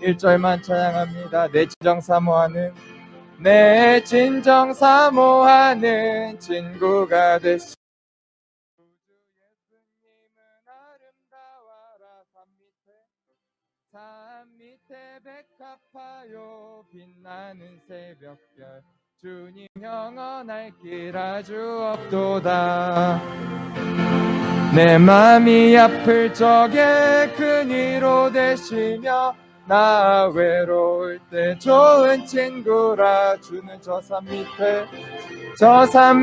1절만 찬양합니다. 내 진정 사모하는 친구가 되시 예수님은 아름다워라. 산 밑에 백합화요 빛나는 새벽별 주님 영원할 길 아주 없도다. 내 맘이 아플 적에 큰 위로 되시며 나 외로울 때 좋은 친구라. 주는 저 산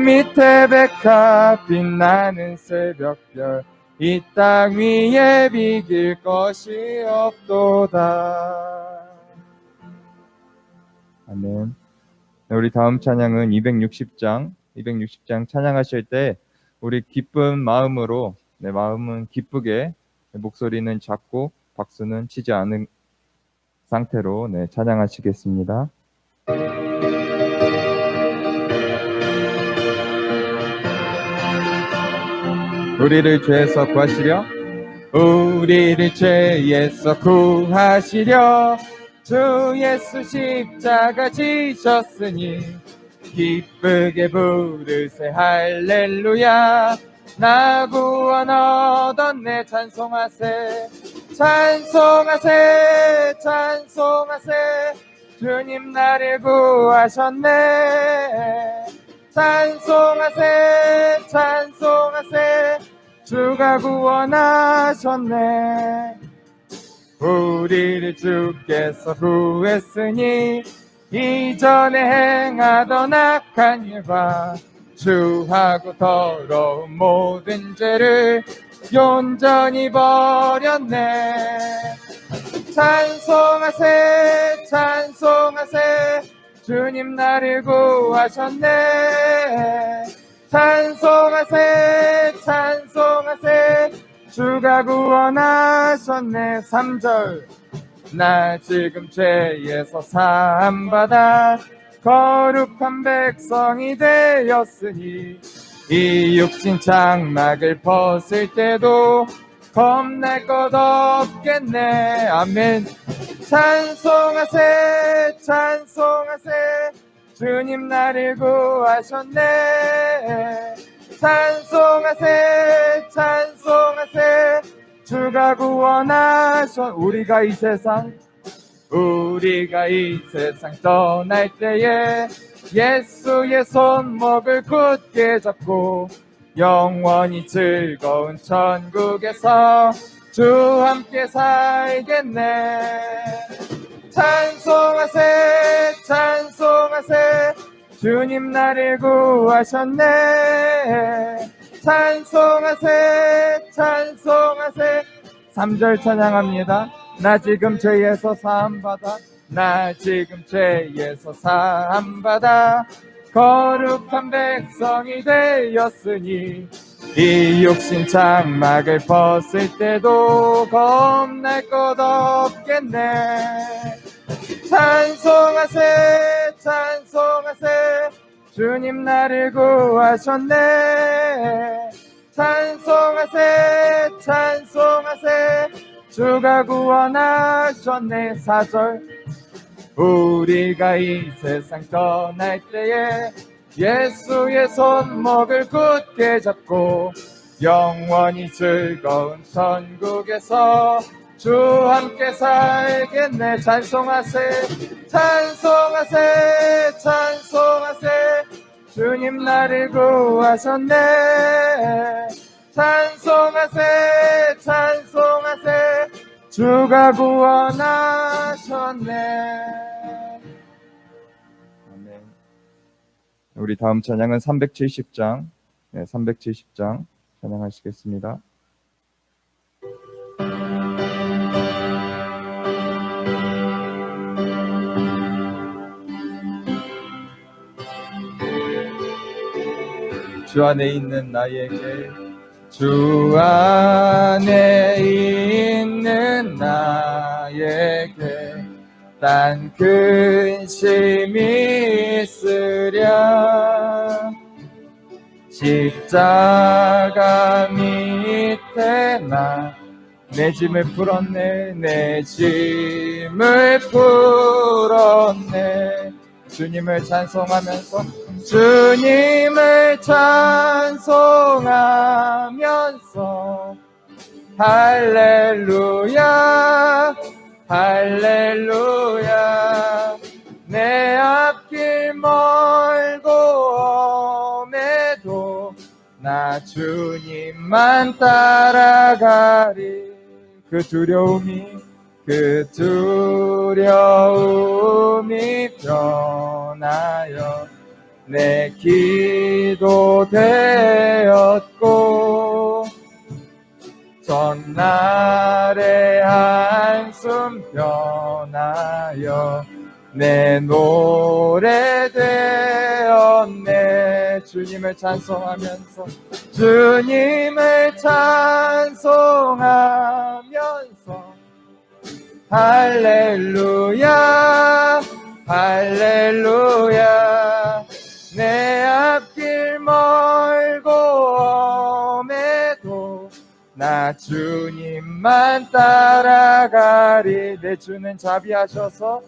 밑에 백합 빛나는 새벽별 이 땅 위에 비길 것이 없도다. 아멘. 우리 다음 찬양은 260장 찬양하실 때 우리 기쁜 마음으로, 내 마음은 기쁘게, 목소리는 작고 박수는 치지 않은 상태로 찬양하시겠습니다. 우리를 죄에서 구하시려, 우리를 죄에서 구하시려 주 예수 십자가 지셨으니 기쁘게 부르세 할렐루야. 나 구원 얻었네 찬송하세 찬송하세 찬송하세. 주님 나를 구하셨네. 찬송하세 찬송하세. 주가 구원하셨네. 우리를 주께서 구했으니 이전에 행하던 악한 일과 주하고 더러운 모든 죄를 온전히 버렸네. 찬송하세 찬송하세. 주님 나를 구하셨네. 찬송하세 찬송하세. 주가 구원하셨네. 3절 나 지금 죄에서 사함받아 거룩한 백성이 되었으니 이 육신 장막을 벗을 때도 겁날 것 없겠네. 아멘. 찬송하세 찬송하세. 주님 나를 구하셨네. 찬송하세 찬송하세. 주가 구원하셨. 우리가 이 세상 떠날 때에 예수의 손목을 굳게 잡고 영원히 즐거운 천국에서 주 함께 살겠네. 찬송하세 찬송하세. 주님 나를 구하셨네. 찬송하세 찬송하세. 3절 찬양합니다. 나 지금 죄에서 사함받아 거룩한 백성이 되었으니 이 육신 장막을 벗을 때도 겁날 것 없겠네. 찬송하세 찬송하세. 주님 나를 구하셨네. 찬송하세 찬송하세. 주가 구원하셨네. 4절 우리가 이 세상 떠날 때에 예수의 손목을 굳게 잡고 영원히 즐거운 천국에서 주 함께 살겠네. 찬송하세 찬송하세 찬송하세. 주님 나를 구하셨네. 찬송하세 찬송하세. 주가 구원하셨네. 아멘. 우리 다음 찬양은 370장 370장 찬양하시겠습니다. 주 안에 있는 나에게 주 안에 있는 나에게 딴 근심이 있으랴. 십자가 밑에 나 내 짐을 풀었네. 내 짐을 힘을 풀었네. 주님을 찬송하면서 주님을 찬송하면서 할렐루야 할렐루야. 내 앞길 멀고 엄해도 나 주님만 따라가리. 그 두려움이 변하여 내 기도 되었고 전날의 한숨 변하여 내 노래 되었네. 주님을 찬송하면서 주님을 찬송하면서 할렐루야 할렐루야. 내 앞길 멀고 엄해도 나 주님만 따라가리. 내 주는 자비하셔서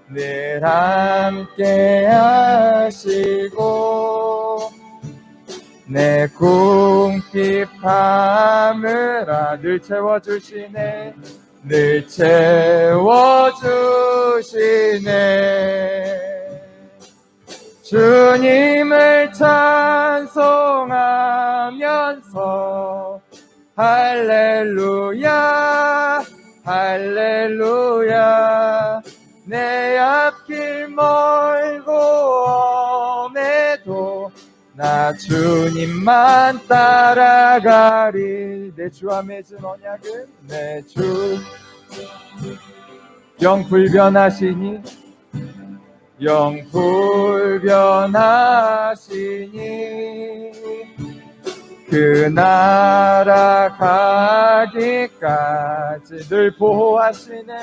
늘 함께 하시고 내 궁핍함을 늘 채워주시네. 늘 채워주시네. 주님을 찬송하면서 할렐루야 할렐루야. 내 앞길 멀고 엄해도 나 주님만 따라가리. 내 주와 맺은 언약은 내 주 영불변하시니 그 나라 가기까지 늘 보호하시네.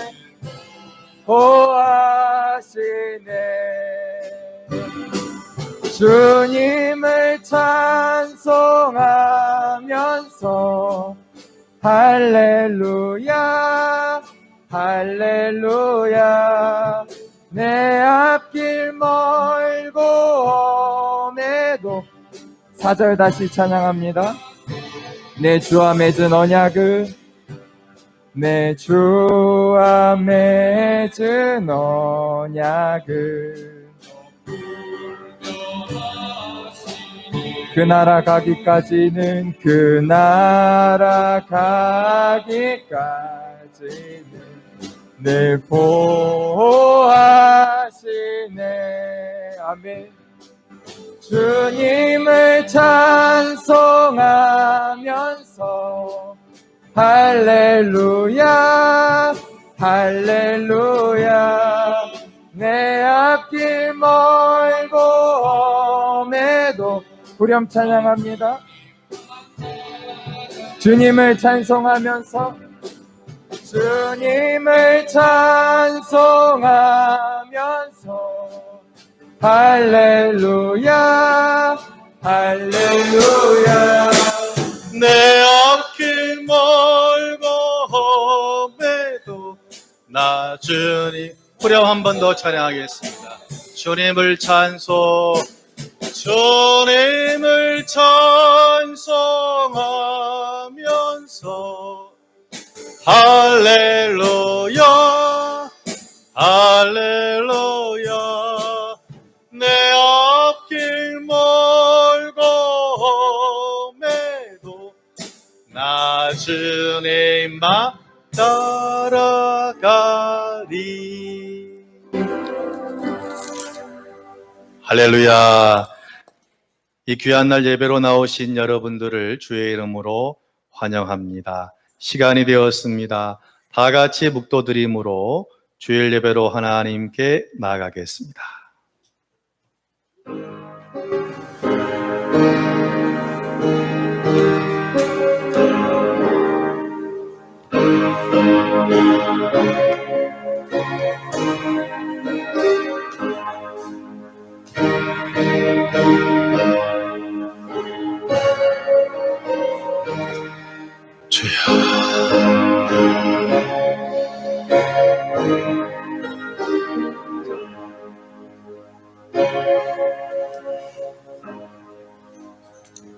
주님을 찬송하면서 할렐루야 할렐루야. 내 앞길 멀고 엄해도 4절 다시 찬양합니다. 내 주와 맺은 언약은 내 주와 맺은 언약은 그 나라 가기까지는 늘 보호하시네. 아멘. 주님을 찬송하면서 할렐루야 할렐루야. 내 앞길 멀고 엄해도 후렴 찬양합니다. 주님을 찬송하면서 할렐루야 할렐루야. 내 앞길 멀고 험해도 나 주님. 후렴 한 번 더 찬양하겠습니다. 주님을 찬송하면서 할렐루야 할렐루야. 내 앞길 멀고 험해도 나 주님만 따라가리. 할렐루야. 이 귀한 날 예배로 나오신 여러분들을 주의 이름으로 환영합니다. 시간이 되었습니다. 다 같이 묵도드림으로 주일 예배로 하나님께 나아가겠습니다.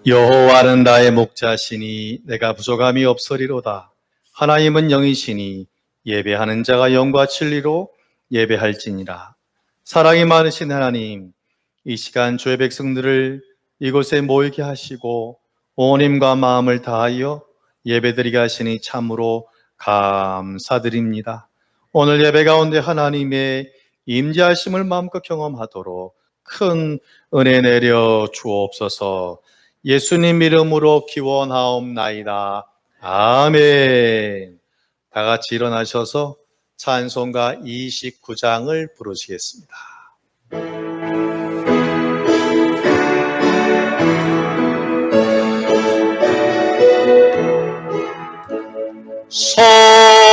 여호와는 나의 목자시니 내가 부족함이 없으리로다. 하나님은 영이시니 예배하는 자가 영과 진리로 예배할지니라. 사랑이 많으신 하나님, 이 시간 주의 백성들을 이곳에 모이게 하시고 온 힘과 마음을 다하여 예배드리게 하시니 참으로 감사드립니다. 오늘 예배 가운데 하나님의 임재하심을 마음껏 경험하도록 큰 은혜 내려 주옵소서. 예수님 이름으로 기원하옵나이다. 아멘. 다 같이 일어나셔서 찬송가 29장을 부르시겠습니다.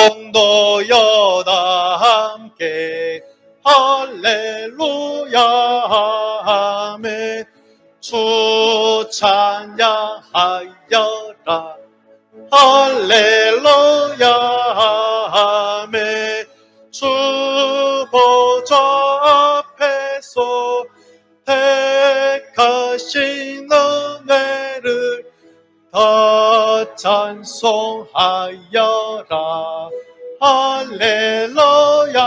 성도여 다 함께 할렐루야 아멘. 주 찬양하여라 할렐루야 아멘. 주 보좌 앞에서 택하신 은혜를 다 찬송하여라 할렐루야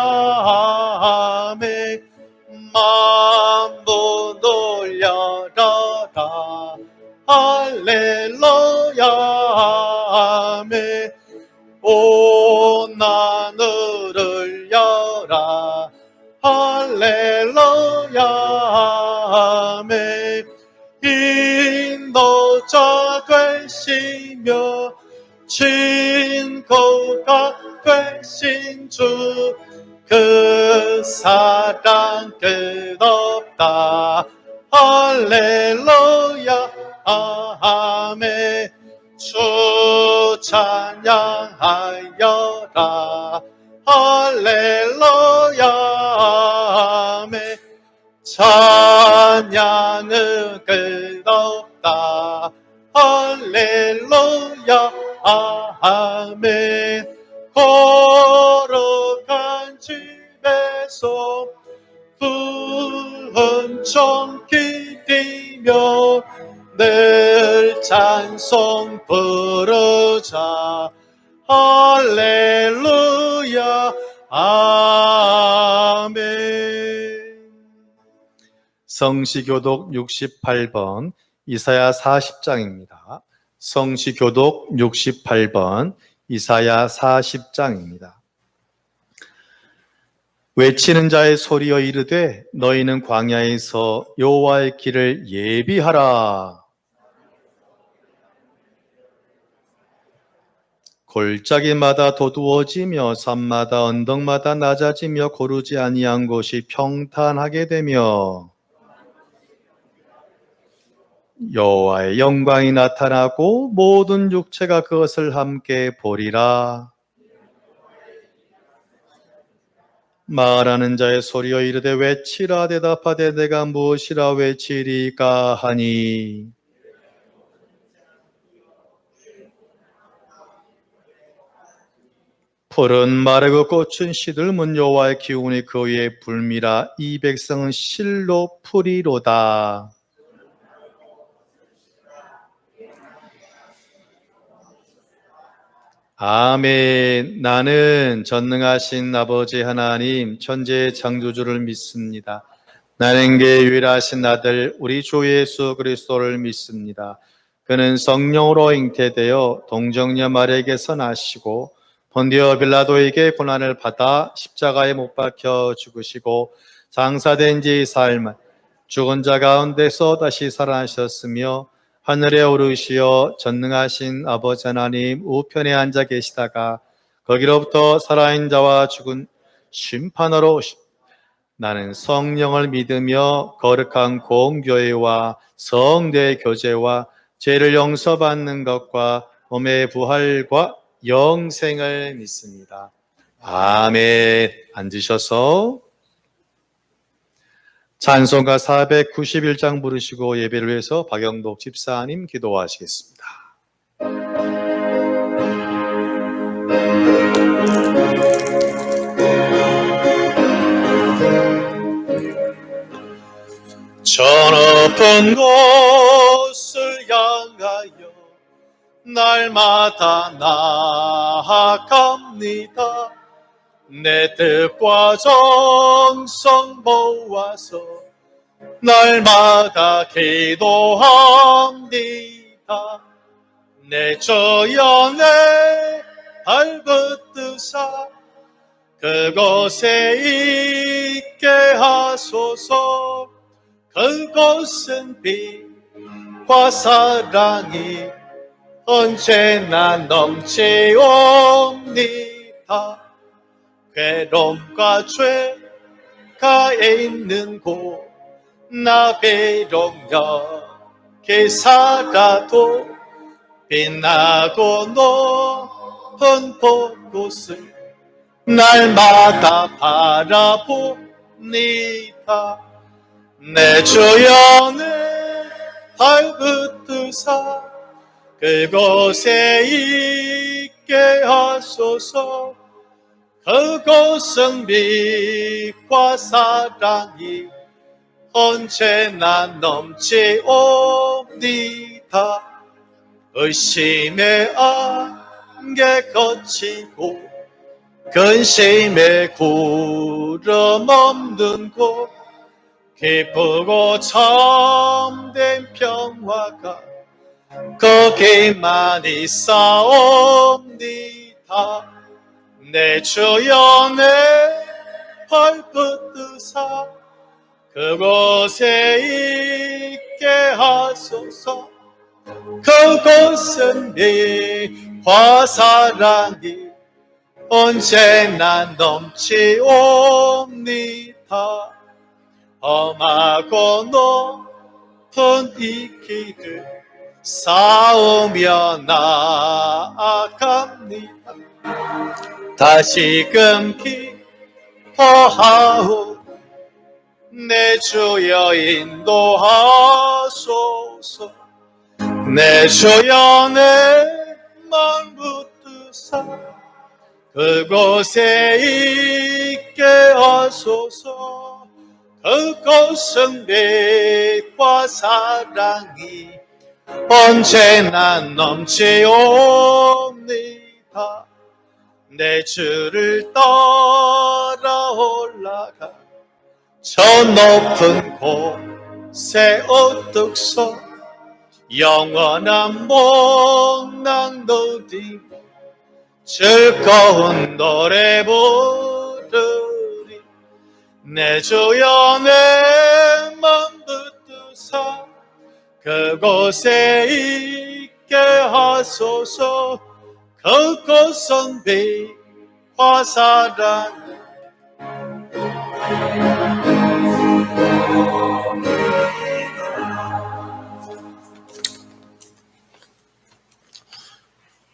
아멘. 만부 놀려라 할렐루야 아멘. 온 하늘을 여라 할렐루야 아멘. 인도자 되시며 친구가 되신 주 그 사랑 끝없다 할렐루야 아멘. 주 찬양하여라 할렐루야 아멘. 찬양은 끝없다 할렐루야 아멘. 거룩한 집에서 불헌청 기리며 늘 찬송 부르자 할렐루야 아멘. 성시교독 68번 이사야 40장입니다. 성시교독 68번 이사야 40장입니다. 외치는 자의 소리여 이르되 너희는 광야에서 여호와의 길을 예비하라. 골짜기마다 도두어지며 산마다 언덕마다 낮아지며 고르지 아니한 곳이 평탄하게 되며 여호와의 영광이 나타나고 모든 육체가 그것을 함께 보리라. 말하는 자의 소리여 이르되 외치라. 대답하되 내가 무엇이라 외치리까 하니 풀은 마르고 꽃은 시들문 여호와의 기운이 그 위에 불미라. 이 백성은 실로 풀이로다. 아멘. 나는 전능하신 아버지 하나님 천지의 창조주를 믿습니다. 나는 게 유일하신 아들 우리 주 예수 그리스도를 믿습니다. 그는 성령으로 잉태되어 동정녀 마리아에게서 나시고 본디오 빌라도에게 고난을 받아 십자가에 못 박혀 죽으시고 장사된 지 사흘 죽은 자 가운데서 다시 살아나셨으며 하늘에 오르시어 전능하신 아버지 하나님 우편에 앉아 계시다가 거기로부터 살아있는 자와 죽은 심판하러 오시. 나는 성령을 믿으며 거룩한 공교회와 성대 교제와 죄를 용서받는 것과 몸의 부활과 영생을 믿습니다. 아멘. 앉으셔서 찬송가 491장 부르시고 예배를 위해서 박영독 집사님 기도하시겠습니다. 날마다 나아갑니다. 내 뜻과 정성 모아서 날마다 기도합니다. 내 조연에 발붙드사 그곳에 있게 하소서. 그곳은 빛과 사랑이 언제나 넘치옵니다. 괴로움과 죄가 있는 곳 나 비록 여기 살아도 빛나고 높은 곳을 날마다 바라봅니다. 내 주연을 발붙드사 그곳에 있게 하소서. 그곳은 빛과 사랑이 언제나 넘치옵니다. 의심의 안개 거치고 근심의 구름 없는 곳 기쁘고 참된 평화가 거기만 있사옵니다. 내 주연의 발붙드사 그곳에 있게 하소서. 그곳은 빛과 사랑이 언제나 넘치옵니다. 험하고 높은 이 길을 싸우며 나아갑니다. 다시금 기뻐하오. 내 주여 인도하소서. 내 주연의 맘 붙드사 그곳에 있게 하소서. 그곳은 빛과 사랑이 언제나 넘치옵니다. 내 주를 따라 올라가 저 높은 곳에 우뚝 서 영원한 목낭 누리며 즐거운 노래 부르리. 내 주연의 맘 붙드사 그곳에 있게 하소서. 그곳은 빛과 사랑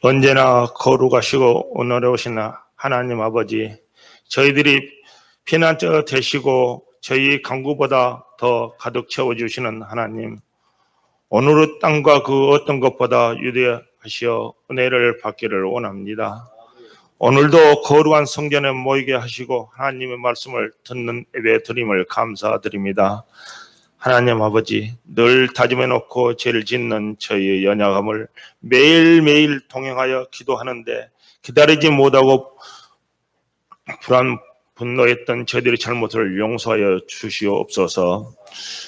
언제나 거룩하시고 온화로우신 하나님 아버지, 저희들이 피난처 되시고 저희 강구보다 더 가득 채워주시는 하나님, 오늘의 땅과 그 어떤 것보다 유대하시어 은혜를 받기를 원합니다. 오늘도 거룩한 성전에 모이게 하시고 하나님의 말씀을 듣는 예배 드림을 감사드립니다. 하나님 아버지, 늘 다짐해 놓고 죄를 짓는 저희의 연약함을 매일매일 동행하여 기도하는데 기다리지 못하고 분노했던 저희들의 잘못을 용서하여 주시옵소서.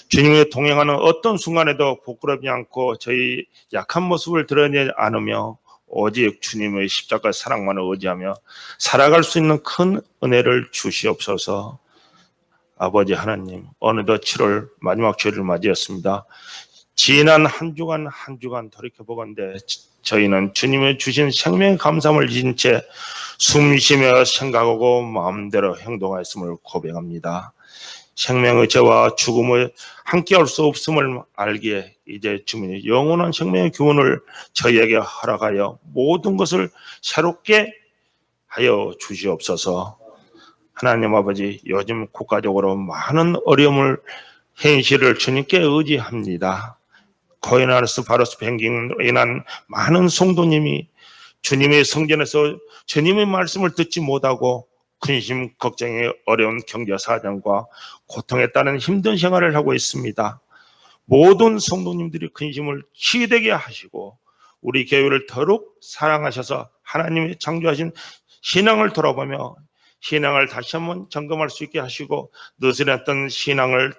주님의 동행하는 어떤 순간에도 부끄럽지 않고 저희 약한 모습을 드러내지 않으며 오직 주님의 십자가 사랑만을 의지하며 살아갈 수 있는 큰 은혜를 주시옵소서. 아버지 하나님, 어느덧 7월 마지막 주일을 맞이했습니다. 지난 한 주간 돌이켜보건대 저희는 주님의 주신 생명의 감사함을 잊은 채 숨쉬며 생각하고 마음대로 행동하였음을 고백합니다. 생명의 죄와 죽음을 함께할 수 없음을 알기에 이제 주님의 영원한 생명의 교훈을 저희에게 허락하여 모든 것을 새롭게 하여 주시옵소서. 하나님 아버지, 요즘 국가적으로 많은 어려움을 현실을 주님께 의지합니다. 코로나바이러스 팬데믹으로 인한 많은 성도님이 주님의 성전에서 주님의 말씀을 듣지 못하고 근심, 걱정의 어려운 경제 사정과 고통에 따른 힘든 생활을 하고 있습니다. 모든 성도님들이 근심을 치유되게 하시고 우리 교회를 더욱 사랑하셔서 하나님이 창조하신 신앙을 돌아보며 신앙을 다시 한번 점검할 수 있게 하시고 느슨했던 신앙을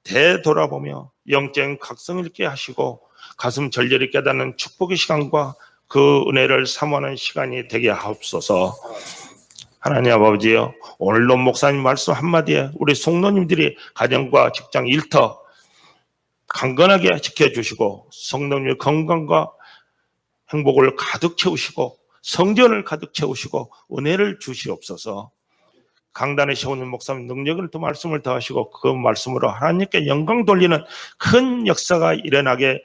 되돌아보며 영적인 각성을 있게 하시고 가슴 절절히 깨닫는 축복의 시간과 그 은혜를 사모하는 시간이 되게 하옵소서. 하나님 아버지요, 오늘도 목사님 말씀 한마디에 우리 성도님들이 가정과 직장 일터 강건하게 지켜주시고 성도님의 건강과 행복을 가득 채우시고 성전을 가득 채우시고 은혜를 주시옵소서. 강단에 세우는 목사님 능력을 또 말씀을 더하시고 그 말씀으로 하나님께 영광 돌리는 큰 역사가 일어나게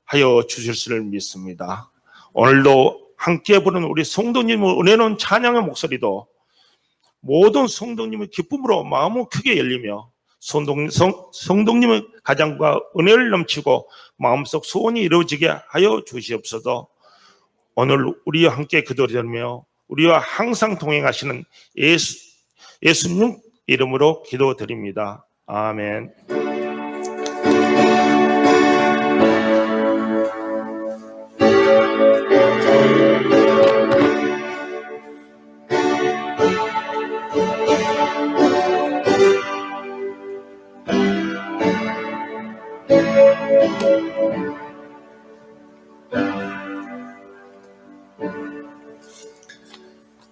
하여 주실 수를 믿습니다. 오늘도 함께 부르는 우리 성도님의 은혜로운 찬양의 목소리도 모든 성도님의 기쁨으로 마음을 크게 열리며 성도님의 가정과 은혜를 넘치고 마음속 소원이 이루어지게 하여 주시옵소서. 오늘 우리와 함께 기도드리며 우리와 항상 동행하시는 예수님 이름으로 기도드립니다. 아멘.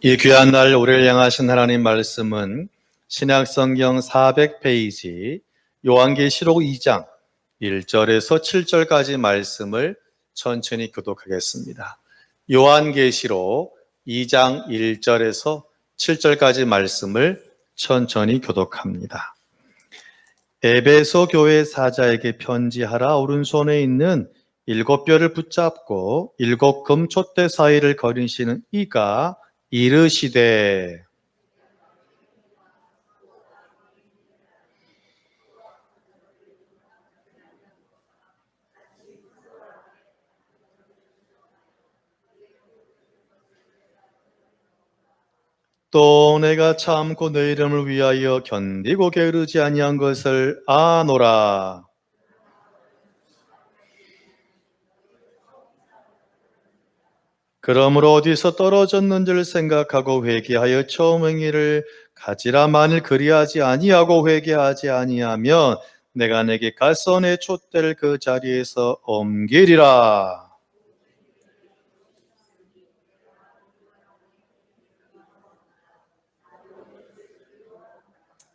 이 귀한 날 우리를 향하신 하나님 말씀은 신약성경 400페이지 요한계시록 2장 1절에서 7절까지 말씀을 천천히 교독하겠습니다. 요한계시록 2장 1절에서 7절까지 말씀을 천천히 교독합니다. 에베소 교회 사자에게 편지하라. 오른손에 있는 7뼈를 붙잡고 7 금촛대 사이를 거리시는 이가 이르시되 또 내가 참고 내 이름을 위하여 견디고 게으르지 아니한 것을 아노라. 그러므로 어디서 떨어졌는지를 생각하고 회개하여 처음 행위를 가지라. 만일 그리하지 아니하고 회개하지 아니하면 내가 내게 가서 내 촛대를 그 자리에서 옮기리라.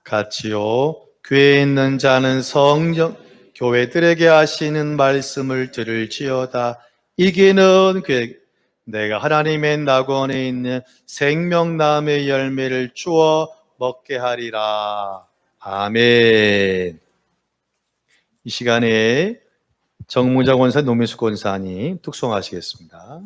같이요. 교회에 있는 자는 성령 교회들에게 하시는 말씀을 들을지어다. 이기는 그 내가 하나님의 낙원에 있는 생명나무의 열매를 주어 먹게 하리라. 아멘. 이 시간에 정무자 권사, 노민수 권사님 특송하시겠습니다.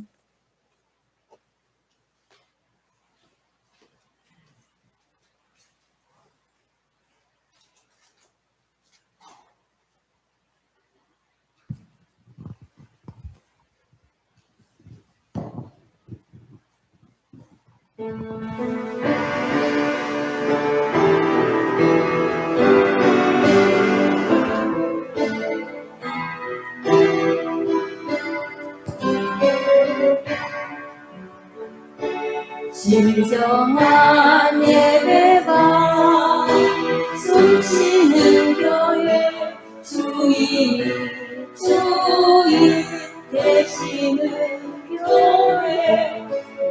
진정한 예배가 숨쉬는 교회 주인 되시는 교회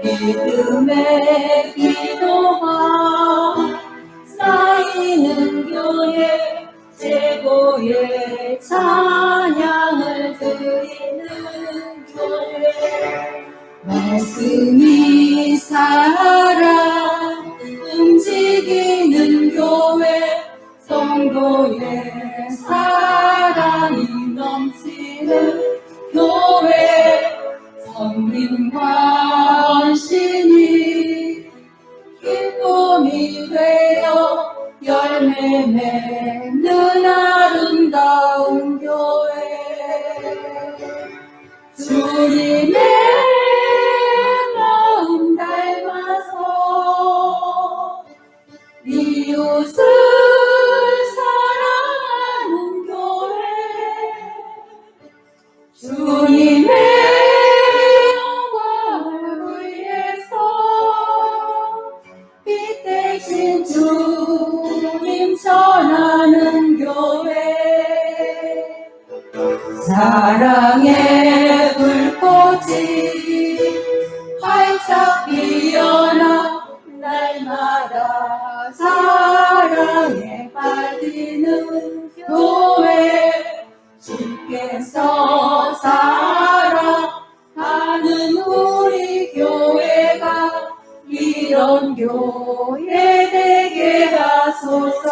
믿음의 기도가 쌓이는 교회 최고의 찬양을 드리는 교회 말씀이 살아 움직이는 교회 성도의 사랑이 넘치는 교회 성림과 헌신이 기쁨이 되어 열매 맺는 아름다운 교회 주님의 마음 닮아서 이웃을 사랑하는 우리 교회가 이런 교회 되게 하소서.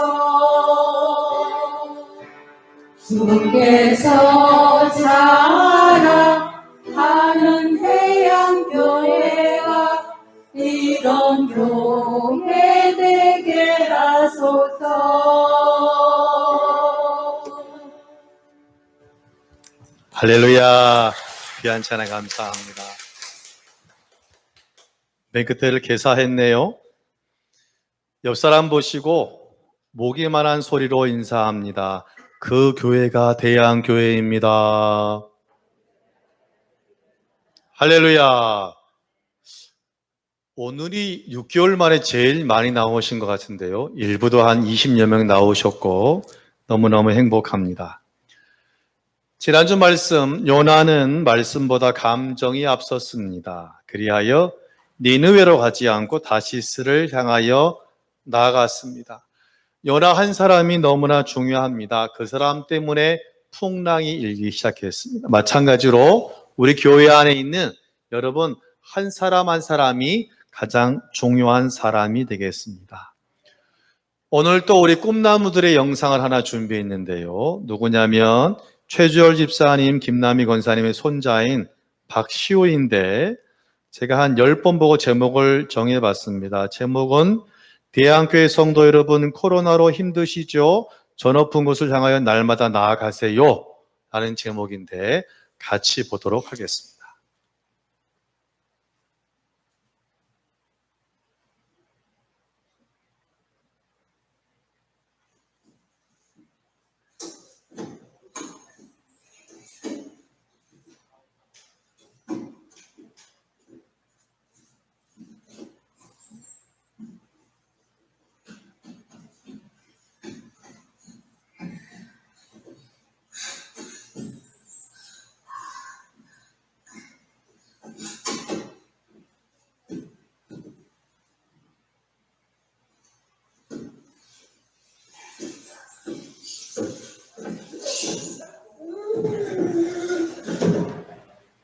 주께서 자랑하는 해양교회가 이런 교회 되게 하소서. 할렐루야. 귀한 찬양 감사합니다. 맨 끝에를 개사했네요. 옆 사람 보시고 목이만한 소리로 인사합니다. 그 교회가 대양교회입니다. 할렐루야. 오늘이 6개월 만에 제일 많이 나오신 것 같은데요. 일부도 한 20여 명 나오셨고 너무너무 행복합니다. 지난주 말씀, 요나는 말씀보다 감정이 앞섰습니다. 그리하여 니느웨로 가지 않고 다시스를 향하여 나아갔습니다. 요나 한 사람이 너무나 중요합니다. 그 사람 때문에 풍랑이 일기 시작했습니다. 마찬가지로 우리 교회 안에 있는 여러분 한 사람 한 사람이 가장 중요한 사람이 되겠습니다. 오늘 또 우리 꿈나무들의 영상을 하나 준비했는데요. 누구냐면 최주열 집사님, 김남희 권사님의 손자인 박시호인데 제가 한 10번 보고 제목을 정해봤습니다. 제목은 대양교회 성도 여러분 코로나로 힘드시죠? 저 높은 곳을 향하여 날마다 나아가세요 라는 제목인데 같이 보도록 하겠습니다.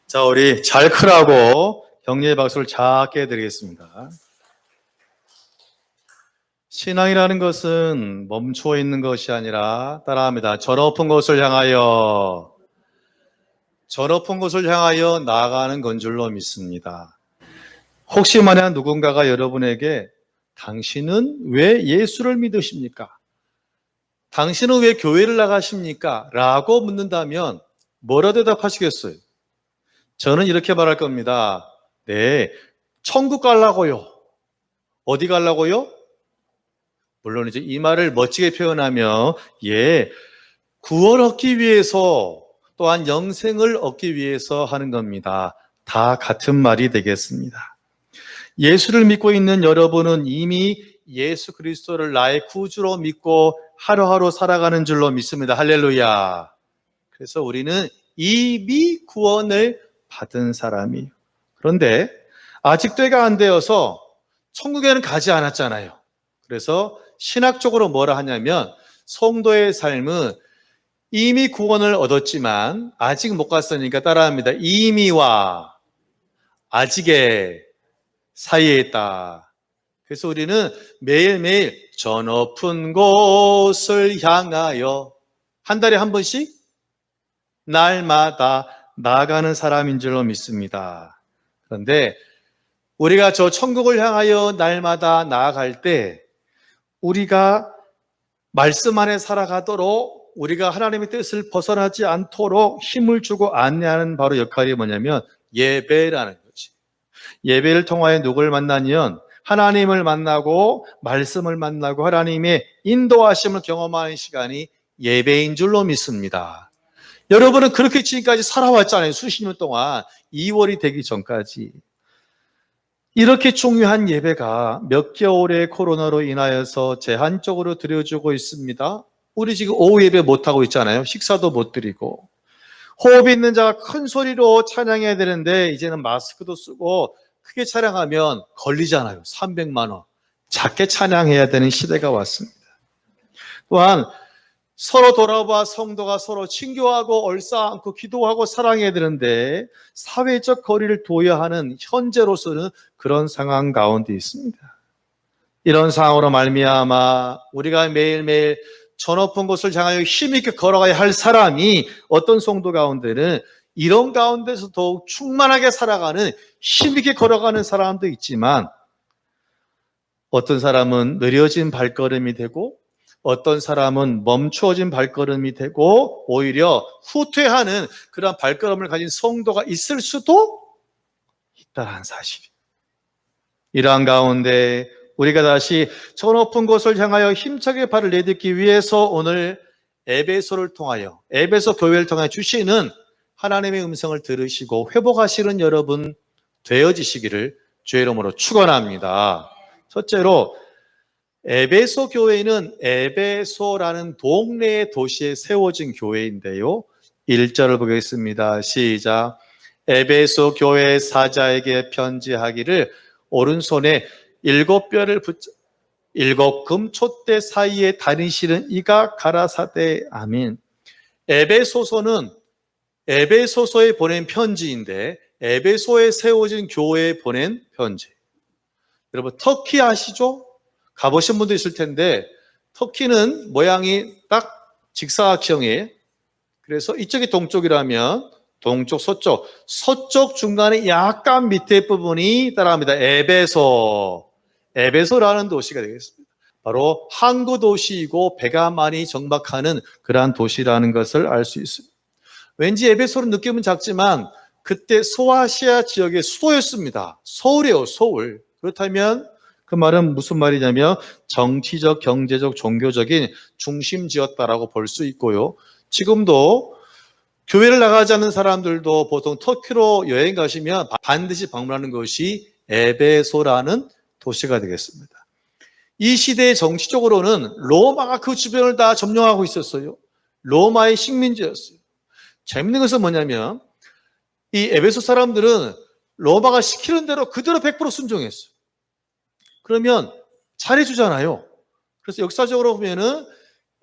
자, 우리 잘 크라고 격려의 박수를 작게 드리겠습니다. 신앙이라는 것은 멈추어 있는 것이 아니라 따라합니다. 저 높은 곳을 향하여 나아가는 건 줄로 믿습니다. 혹시 만약 누군가가 여러분에게 당신은 왜 예수를 믿으십니까? 당신은 왜 교회를 나가십니까? 라고 묻는다면 뭐라 대답하시겠어요? 저는 이렇게 말할 겁니다. 네, 천국 가려고요. 어디 가려고요? 물론 이제 이 말을 멋지게 표현하며 구원 얻기 위해서 또한 영생을 얻기 위해서 하는 겁니다. 다 같은 말이 되겠습니다. 예수를 믿고 있는 여러분은 이미 예수 그리스도를 나의 구주로 믿고 하루하루 살아가는 줄로 믿습니다. 할렐루야. 그래서 우리는 이미 구원을 받은 사람이에요. 그런데 아직 때가 안 되어서 천국에는 가지 않았잖아요. 그래서 신학적으로 뭐라 하냐면 성도의 삶은 이미 구원을 얻었지만 아직 못 갔으니까 따라합니다. 이미와 아직의 사이에 있다. 그래서 우리는 매일매일 저 높은 곳을 향하여 한 달에 한 번씩 날마다 나아가는 사람인 줄로 믿습니다. 그런데 우리가 저 천국을 향하여 날마다 나아갈 때 우리가 말씀 안에 살아가도록 우리가 하나님의 뜻을 벗어나지 않도록 힘을 주고 안내하는 바로 역할이 뭐냐면 예배라는 거지. 예배를 통하여 누구를 만나면 하나님을 만나고 말씀을 만나고 하나님의 인도하심을 경험하는 시간이 예배인 줄로 믿습니다. 여러분은 그렇게 지금까지 살아왔잖아요. 수십 년 동안 2월이 되기 전까지. 이렇게 중요한 예배가 몇 개월의 코로나로 인하여서 제한적으로 드려지고 있습니다. 우리 지금 오후 예배 못하고 있잖아요. 식사도 못 드리고. 호흡이 있는 자가 큰 소리로 찬양해야 되는데 이제는 마스크도 쓰고 크게 찬양하면 걸리잖아요. 300만 원. 작게 찬양해야 되는 시대가 왔습니다. 또한 서로 돌아봐 성도가 서로 친교하고 얼싸안고 기도하고 사랑해야 되는데 사회적 거리를 둬야 하는 현재로서는 그런 상황 가운데 있습니다. 이런 상황으로 말미암아 우리가 매일매일 저 높은 곳을 향하여 힘있게 걸어가야 할 사람이 어떤 성도 가운데는 이런 가운데서 더욱 충만하게 살아가는 힘있게 걸어가는 사람도 있지만 어떤 사람은 느려진 발걸음이 되고 어떤 사람은 멈추어진 발걸음이 되고 오히려 후퇴하는 그런 발걸음을 가진 성도가 있을 수도 있다는 사실. 이러한 가운데 우리가 다시 저 높은 곳을 향하여 힘차게 발을 내딛기 위해서 오늘 에베소를 통하여 에베소 교회를 통하여 주시는 하나님의 음성을 들으시고 회복하시는 여러분 되어지시기를 주의 이름으로 축원합니다. 첫째로 에베소 교회는 에베소라는 동네의 도시에 세워진 교회인데요. 1절을 보겠습니다. 시작. 에베소 교회 사자에게 편지하기를 오른손에 7뼈를 붙여 7 금촛대 사이에 다니시는 이가 가라사대. 아멘. 에베소서는 에베소서에 보낸 편지인데 에베소에 세워진 교회에 보낸 편지. 여러분 터키 아시죠? 가보신 분도 있을 텐데 터키는 모양이 딱 직사각형이에요. 그래서 이쪽이 동쪽이라면 동쪽, 서쪽, 서쪽 중간에 약간 밑에 부분이 따라합니다. 에베소라는 도시가 되겠습니다. 바로 항구 도시이고 배가 많이 정박하는 그러한 도시라는 것을 알 수 있습니다. 왠지 에베소는 느낌은 작지만 그때 소아시아 지역의 수도였습니다. 서울이에요, 서울. 그렇다면 그 말은 무슨 말이냐면 정치적, 경제적, 종교적인 중심지였다라고 볼 수 있고요. 지금도 교회를 나가지 않는 사람들도 보통 터키로 여행 가시면 반드시 방문하는 것이 에베소라는 도시가 되겠습니다. 이 시대의 정치적으로는 로마가 그 주변을 다 점령하고 있었어요. 로마의 식민지였어요. 재밌는 것은 뭐냐면 이 에베소 사람들은 로마가 시키는 대로 그대로 100% 순종했어요. 그러면 잘해주잖아요. 그래서 역사적으로 보면은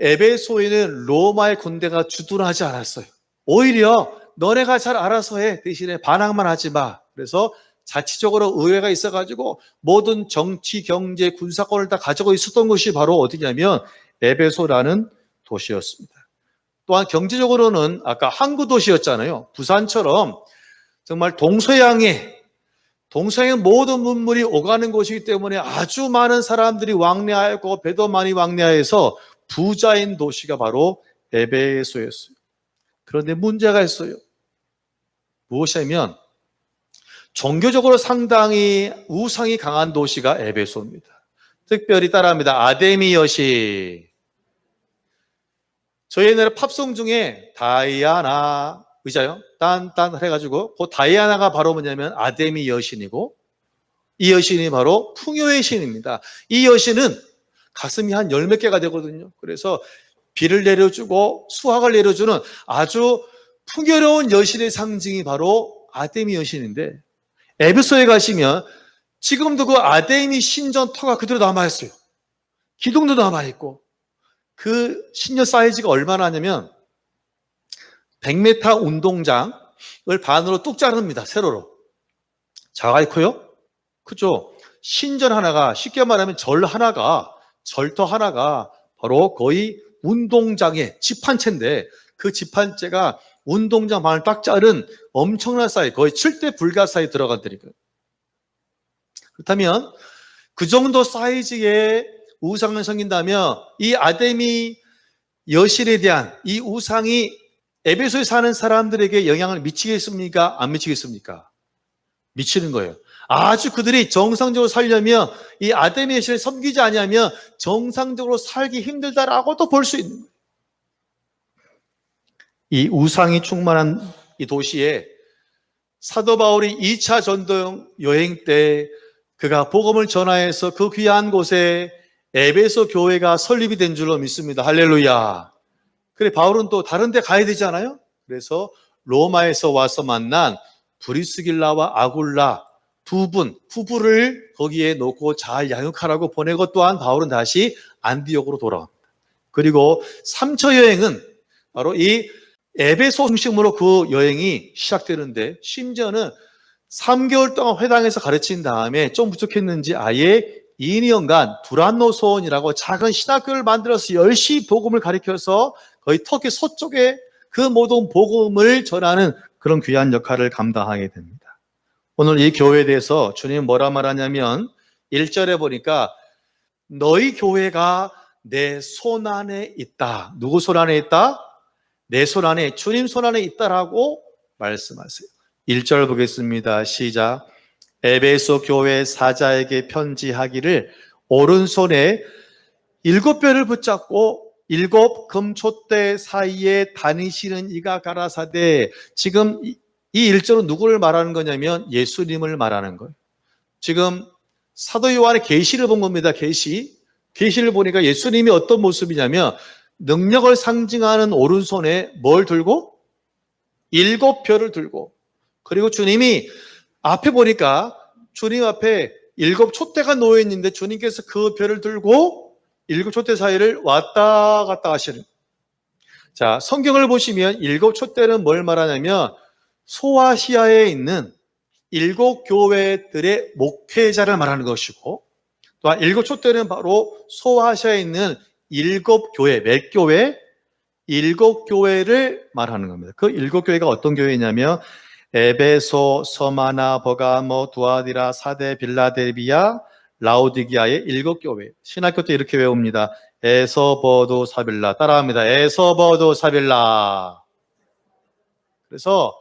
에베소에는 로마의 군대가 주둔하지 않았어요. 오히려 너네가 잘 알아서 해. 대신에 반항만 하지 마. 그래서 자치적으로 의회가 있어가지고 모든 정치, 경제, 군사권을 다 가지고 있었던 것이 바로 어디냐면 에베소라는 도시였습니다. 또한 경제적으로는 아까 항구 도시였잖아요. 부산처럼 정말 동서양의 모든 문물이 오가는 곳이기 때문에 아주 많은 사람들이 왕래하였고 배도 많이 왕래하여서 부자인 도시가 바로 에베소였어요. 그런데 문제가 있어요. 무엇이냐면 종교적으로 상당히 우상이 강한 도시가 에베소입니다. 특별히 따라합니다. 아데미 여신. 저희 옛날에 팝송 중에 다이아나 의자요? 딴딴 해가지고 그 다이아나가 바로 뭐냐면 아데미 여신이고 이 여신이 바로 풍요의 신입니다. 이 여신은 가슴이 한 10몇 개가 되거든요. 그래서 비를 내려주고 수확을 내려주는 아주 풍요로운 여신의 상징이 바로 아데미 여신인데 에베소에 가시면 지금도 그 아데미 신전터가 그대로 남아있어요. 기둥도 남아있고 그 신전 사이즈가 얼마나 하냐면 100m 운동장을 반으로 뚝 자릅니다. 세로로. 자가 커요? 그죠? 신전 하나가 쉽게 말하면 절터 하나가 바로 거의 운동장의 집 한 채인데 그 집 한 채가 운동장 반을 딱 자른 엄청난 사이즈, 거의 7대 불가 사이에 들어간다니까요. 그렇다면 그 정도 사이즈의 우상을 섬긴다면 이 아데미 여신에 대한 이 우상이 에베소에 사는 사람들에게 영향을 미치겠습니까? 안 미치겠습니까? 미치는 거예요. 아주 그들이 정상적으로 살려면 이 아데미 여신을 섬기지 않으면 정상적으로 살기 힘들다라고도 볼 수 있는 거예요. 이 우상이 충만한 이 도시에 사도 바울이 2차 전도 여행 때 그가 복음을 전하여서 그 귀한 곳에 에베소 교회가 설립이 된 줄로 믿습니다. 할렐루야. 그래 바울은 또 다른 데 가야 되잖아요. 그래서 로마에서 와서 만난 브리스길라와 아굴라 부부를 거기에 놓고 잘 양육하라고 보내고 또한 바울은 다시 안디옥으로 돌아옵니다. 그리고 3차 여행은 바로 이 에베소 중심으로 그 여행이 시작되는데, 심지어는 3개월 동안 회당에서 가르친 다음에 좀 부족했는지 아예 2년간 두란노소원이라고 작은 신학교를 만들어서 열심히 복음을 가르쳐서 거의 터키 서쪽에 그 모든 복음을 전하는 그런 귀한 역할을 감당하게 됩니다. 오늘 이 교회에 대해서 주님 뭐라 말하냐면 1절에 보니까 너희 교회가 내 손 안에 있다. 누구 손 안에 있다? 내 손 안에, 주님 손 안에 있다라고 말씀하세요. 1절 보겠습니다. 시작. 에베소 교회 사자에게 편지하기를 오른손에 7뼈를 붙잡고 7 금촛대 사이에 다니시는 이가 가라사대. 지금 이 1절은 누구를 말하는 거냐면 예수님을 말하는 거예요. 지금 사도 요한의 계시를 본 겁니다. 계시를 보니까 예수님이 어떤 모습이냐면 능력을 상징하는 오른손에 뭘 들고? 7뼈를 들고, 그리고 주님이 앞에 보니까 주님 앞에 7 촛대가 놓여 있는데 주님께서 그 뼈를 들고 7 촛대 사이를 왔다 갔다 하시는. 자, 성경을 보시면 7 촛대는 뭘 말하냐면 소아시아에 있는 7 교회들의 목회자를 말하는 것이고, 또한 7 촛대는 바로 소아시아에 있는 7 교회, 몇 교회? 7 교회를 말하는 겁니다. 그 7 교회가 어떤 교회냐면 에베소, 서마나, 버가모, 두아디라, 사데, 빌라델비아, 라오디기아의 7 교회. 신학교 때 이렇게 외웁니다. 에서버도 사빌라. 따라합니다. 에서버도 사빌라. 그래서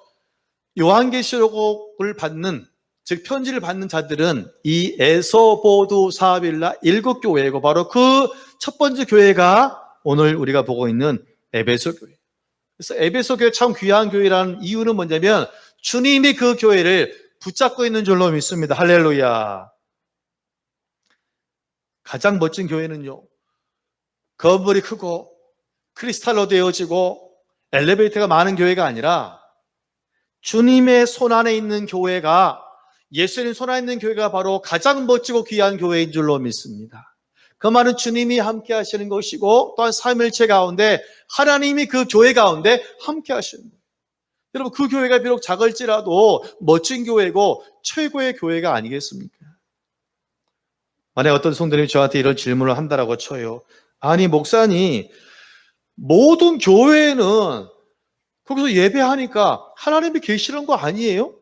요한계시록을 받는, 즉 편지를 받는 자들은 이 에서보두 사빌라 7 교회이고, 바로 그 첫 번째 교회가 오늘 우리가 보고 있는 에베소 교회. 그래서 에베소 교회 참 귀한 교회라는 이유는 뭐냐면 주님이 그 교회를 붙잡고 있는 줄로 믿습니다. 할렐루야. 가장 멋진 교회는요, 건물이 크고 크리스탈로 되어지고 엘리베이터가 많은 교회가 아니라 주님의 손 안에 있는 교회가, 예수님 손 안에 있는 교회가 바로 가장 멋지고 귀한 교회인 줄로 믿습니다. 그 말은 주님이 함께 하시는 것이고, 또한 삼일체 가운데 하나님이 그 교회 가운데 함께 하시는 거예요. 여러분, 그 교회가 비록 작을지라도 멋진 교회고 최고의 교회가 아니겠습니까? 만약 어떤 성도님이 저한테 이런 질문을 한다라고 쳐요. 아니 목사님, 모든 교회는 거기서 예배하니까 하나님이 계시는 거 아니에요?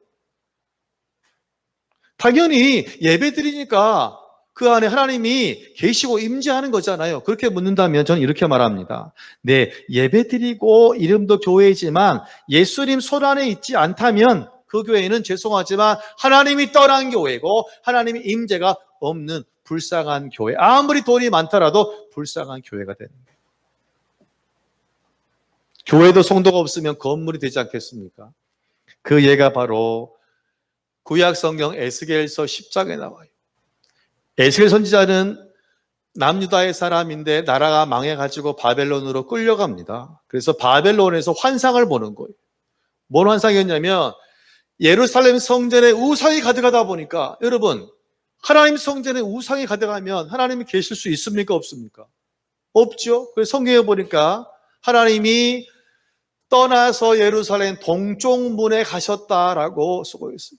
당연히 예배드리니까 그 안에 하나님이 계시고 임재하는 거잖아요. 그렇게 묻는다면 저는 이렇게 말합니다. 네, 예배드리고 이름도 교회이지만 예수님 손 안에 있지 않다면 그 교회는 죄송하지만 하나님이 떠난 교회고 하나님의 임재가 없는 불쌍한 교회, 아무리 돈이 많더라도 불쌍한 교회가 되는 거예요. 교회도 성도가 없으면 건물이 되지 않겠습니까? 그 예가 바로 구약 성경 에스겔서 10장에 나와요. 에스겔 선지자는 남유다의 사람인데 나라가 망해가지고 바벨론으로 끌려갑니다. 그래서 바벨론에서 환상을 보는 거예요. 뭔 환상이었냐면 예루살렘 성전에 우상이 가득하다 보니까, 여러분, 하나님 성전에 우상이 가득하면 하나님이 계실 수 있습니까? 없습니까? 없죠. 그래서 성경에 보니까 하나님이 떠나서 예루살렘 동쪽 문에 가셨다라고 쓰고 있어요.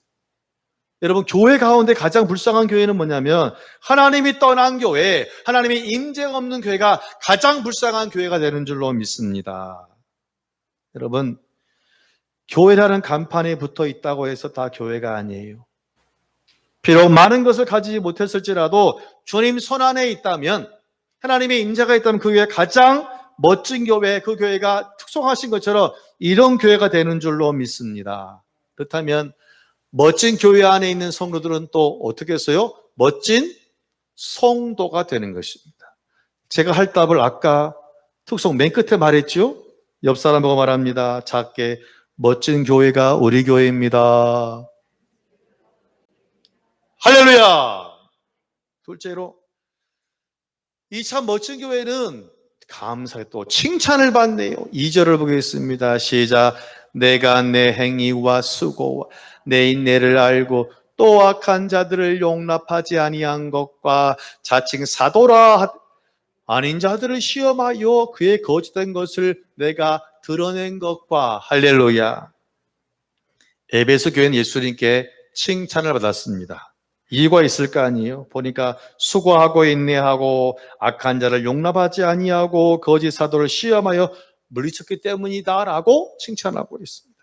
여러분, 교회 가운데 가장 불쌍한 교회는 뭐냐면 하나님이 떠난 교회, 하나님의 임재가 없는 교회가 가장 불쌍한 교회가 되는 줄로 믿습니다. 여러분, 교회라는 간판에 붙어 있다고 해서 다 교회가 아니에요. 비록 많은 것을 가지지 못했을지라도 주님 손 안에 있다면, 하나님의 임재가 있다면 그 교회가 가장 멋진 교회, 그 교회가 특송하신 것처럼 이런 교회가 되는 줄로 믿습니다. 그렇다면 멋진 교회 안에 있는 성도들은 또 어떻게 했어요? 멋진 성도가 되는 것입니다. 제가 할 답을 아까 특송 맨 끝에 말했죠? 옆 사람 보고 말합니다. 작게, 멋진 교회가 우리 교회입니다. 할렐루야! 둘째로, 이 참 멋진 교회는 감사히 또 칭찬을 받네요. 2절을 보겠습니다. 시작. 내가 내 행위와 수고와 내 인내를 알고 또 악한 자들을 용납하지 아니한 것과 자칭 사도라 아닌 자들을 시험하여 그의 거짓된 것을 내가 드러낸 것과 할렐루야. 에베소 교회는 예수님께 칭찬을 받았습니다. 이유가 있을 거 아니에요. 보니까 수고하고 인내하고 악한 자를 용납하지 아니하고 거짓 사도를 시험하여 물리쳤기 때문이다라고 칭찬하고 있습니다.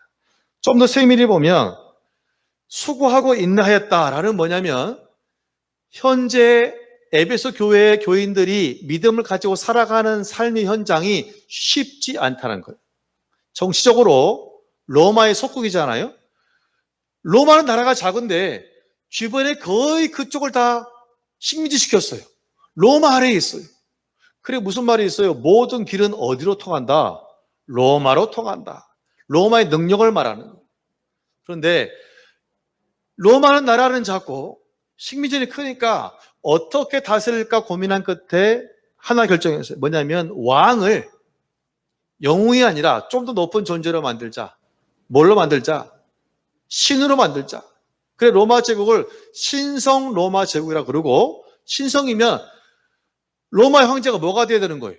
좀 더 세밀히 보면 수고하고 인내하였다라는 뭐냐면 현재 에베소 교회의 교인들이 믿음을 가지고 살아가는 삶의 현장이 쉽지 않다는 거예요. 정치적으로 로마의 속국이잖아요. 로마는 나라가 작은데 주변에 거의 그쪽을 다 식민지시켰어요. 로마 아래에 있어요. 그래 무슨 말이 있어요? 모든 길은 어디로 통한다? 로마로 통한다. 로마의 능력을 말하는 거예요. 그런데 로마는 나라는 작고 식민지는 크니까 어떻게 다스릴까 고민한 끝에 하나 결정했어요. 뭐냐면 왕을 영웅이 아니라 좀 더 높은 존재로 만들자. 뭘로 만들자? 신으로 만들자. 그래 로마 제국을 신성 로마 제국이라고 그러고, 신성이면 로마 황제가 뭐가 돼야 되는 거예요?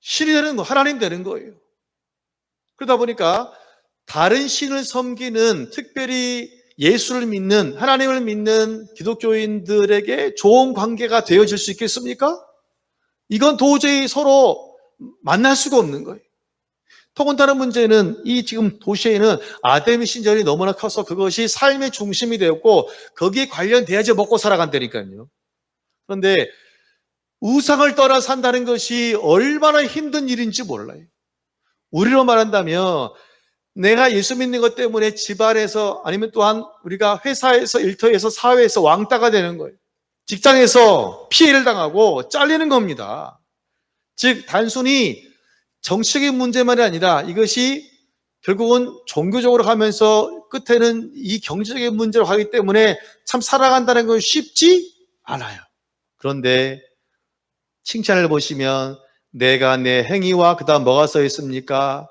신이 되는 거, 하나님 되는 거예요. 그러다 보니까 다른 신을 섬기는, 특별히 예수를 믿는, 하나님을 믿는 기독교인들에게 좋은 관계가 되어질 수 있겠습니까? 이건 도저히 서로 만날 수가 없는 거예요. 더군다나 문제는 이 지금 도시에는 아담의 신전이 너무나 커서 그것이 삶의 중심이 되었고 거기에 관련돼야지 먹고 살아간다니까요. 그런데 우상을 떠나 산다는 것이 얼마나 힘든 일인지 몰라요. 우리로 말한다면 내가 예수 믿는 것 때문에 집안에서, 아니면 또한 우리가 회사에서, 일터에서, 사회에서 왕따가 되는 거예요. 직장에서 피해를 당하고 잘리는 겁니다. 즉 단순히 정치적인 문제만이 아니라 이것이 결국은 종교적으로 가면서 끝에는 이 경제적인 문제로 가기 때문에 참 살아간다는 건 쉽지 않아요. 그런데 칭찬을 보시면 내가 내 행위와 그다음 뭐가 써 있습니까?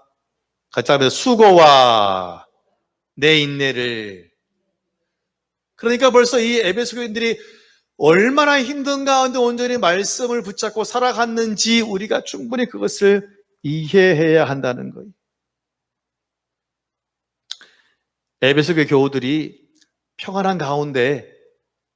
같이 하면서 수고와 내 인내를. 그러니까 벌써 이 에베소 교인들이 얼마나 힘든 가운데 온전히 말씀을 붙잡고 살아갔는지 우리가 충분히 그것을 이해해야 한다는 거예요. 에베소 교회 교우들이 평안한 가운데,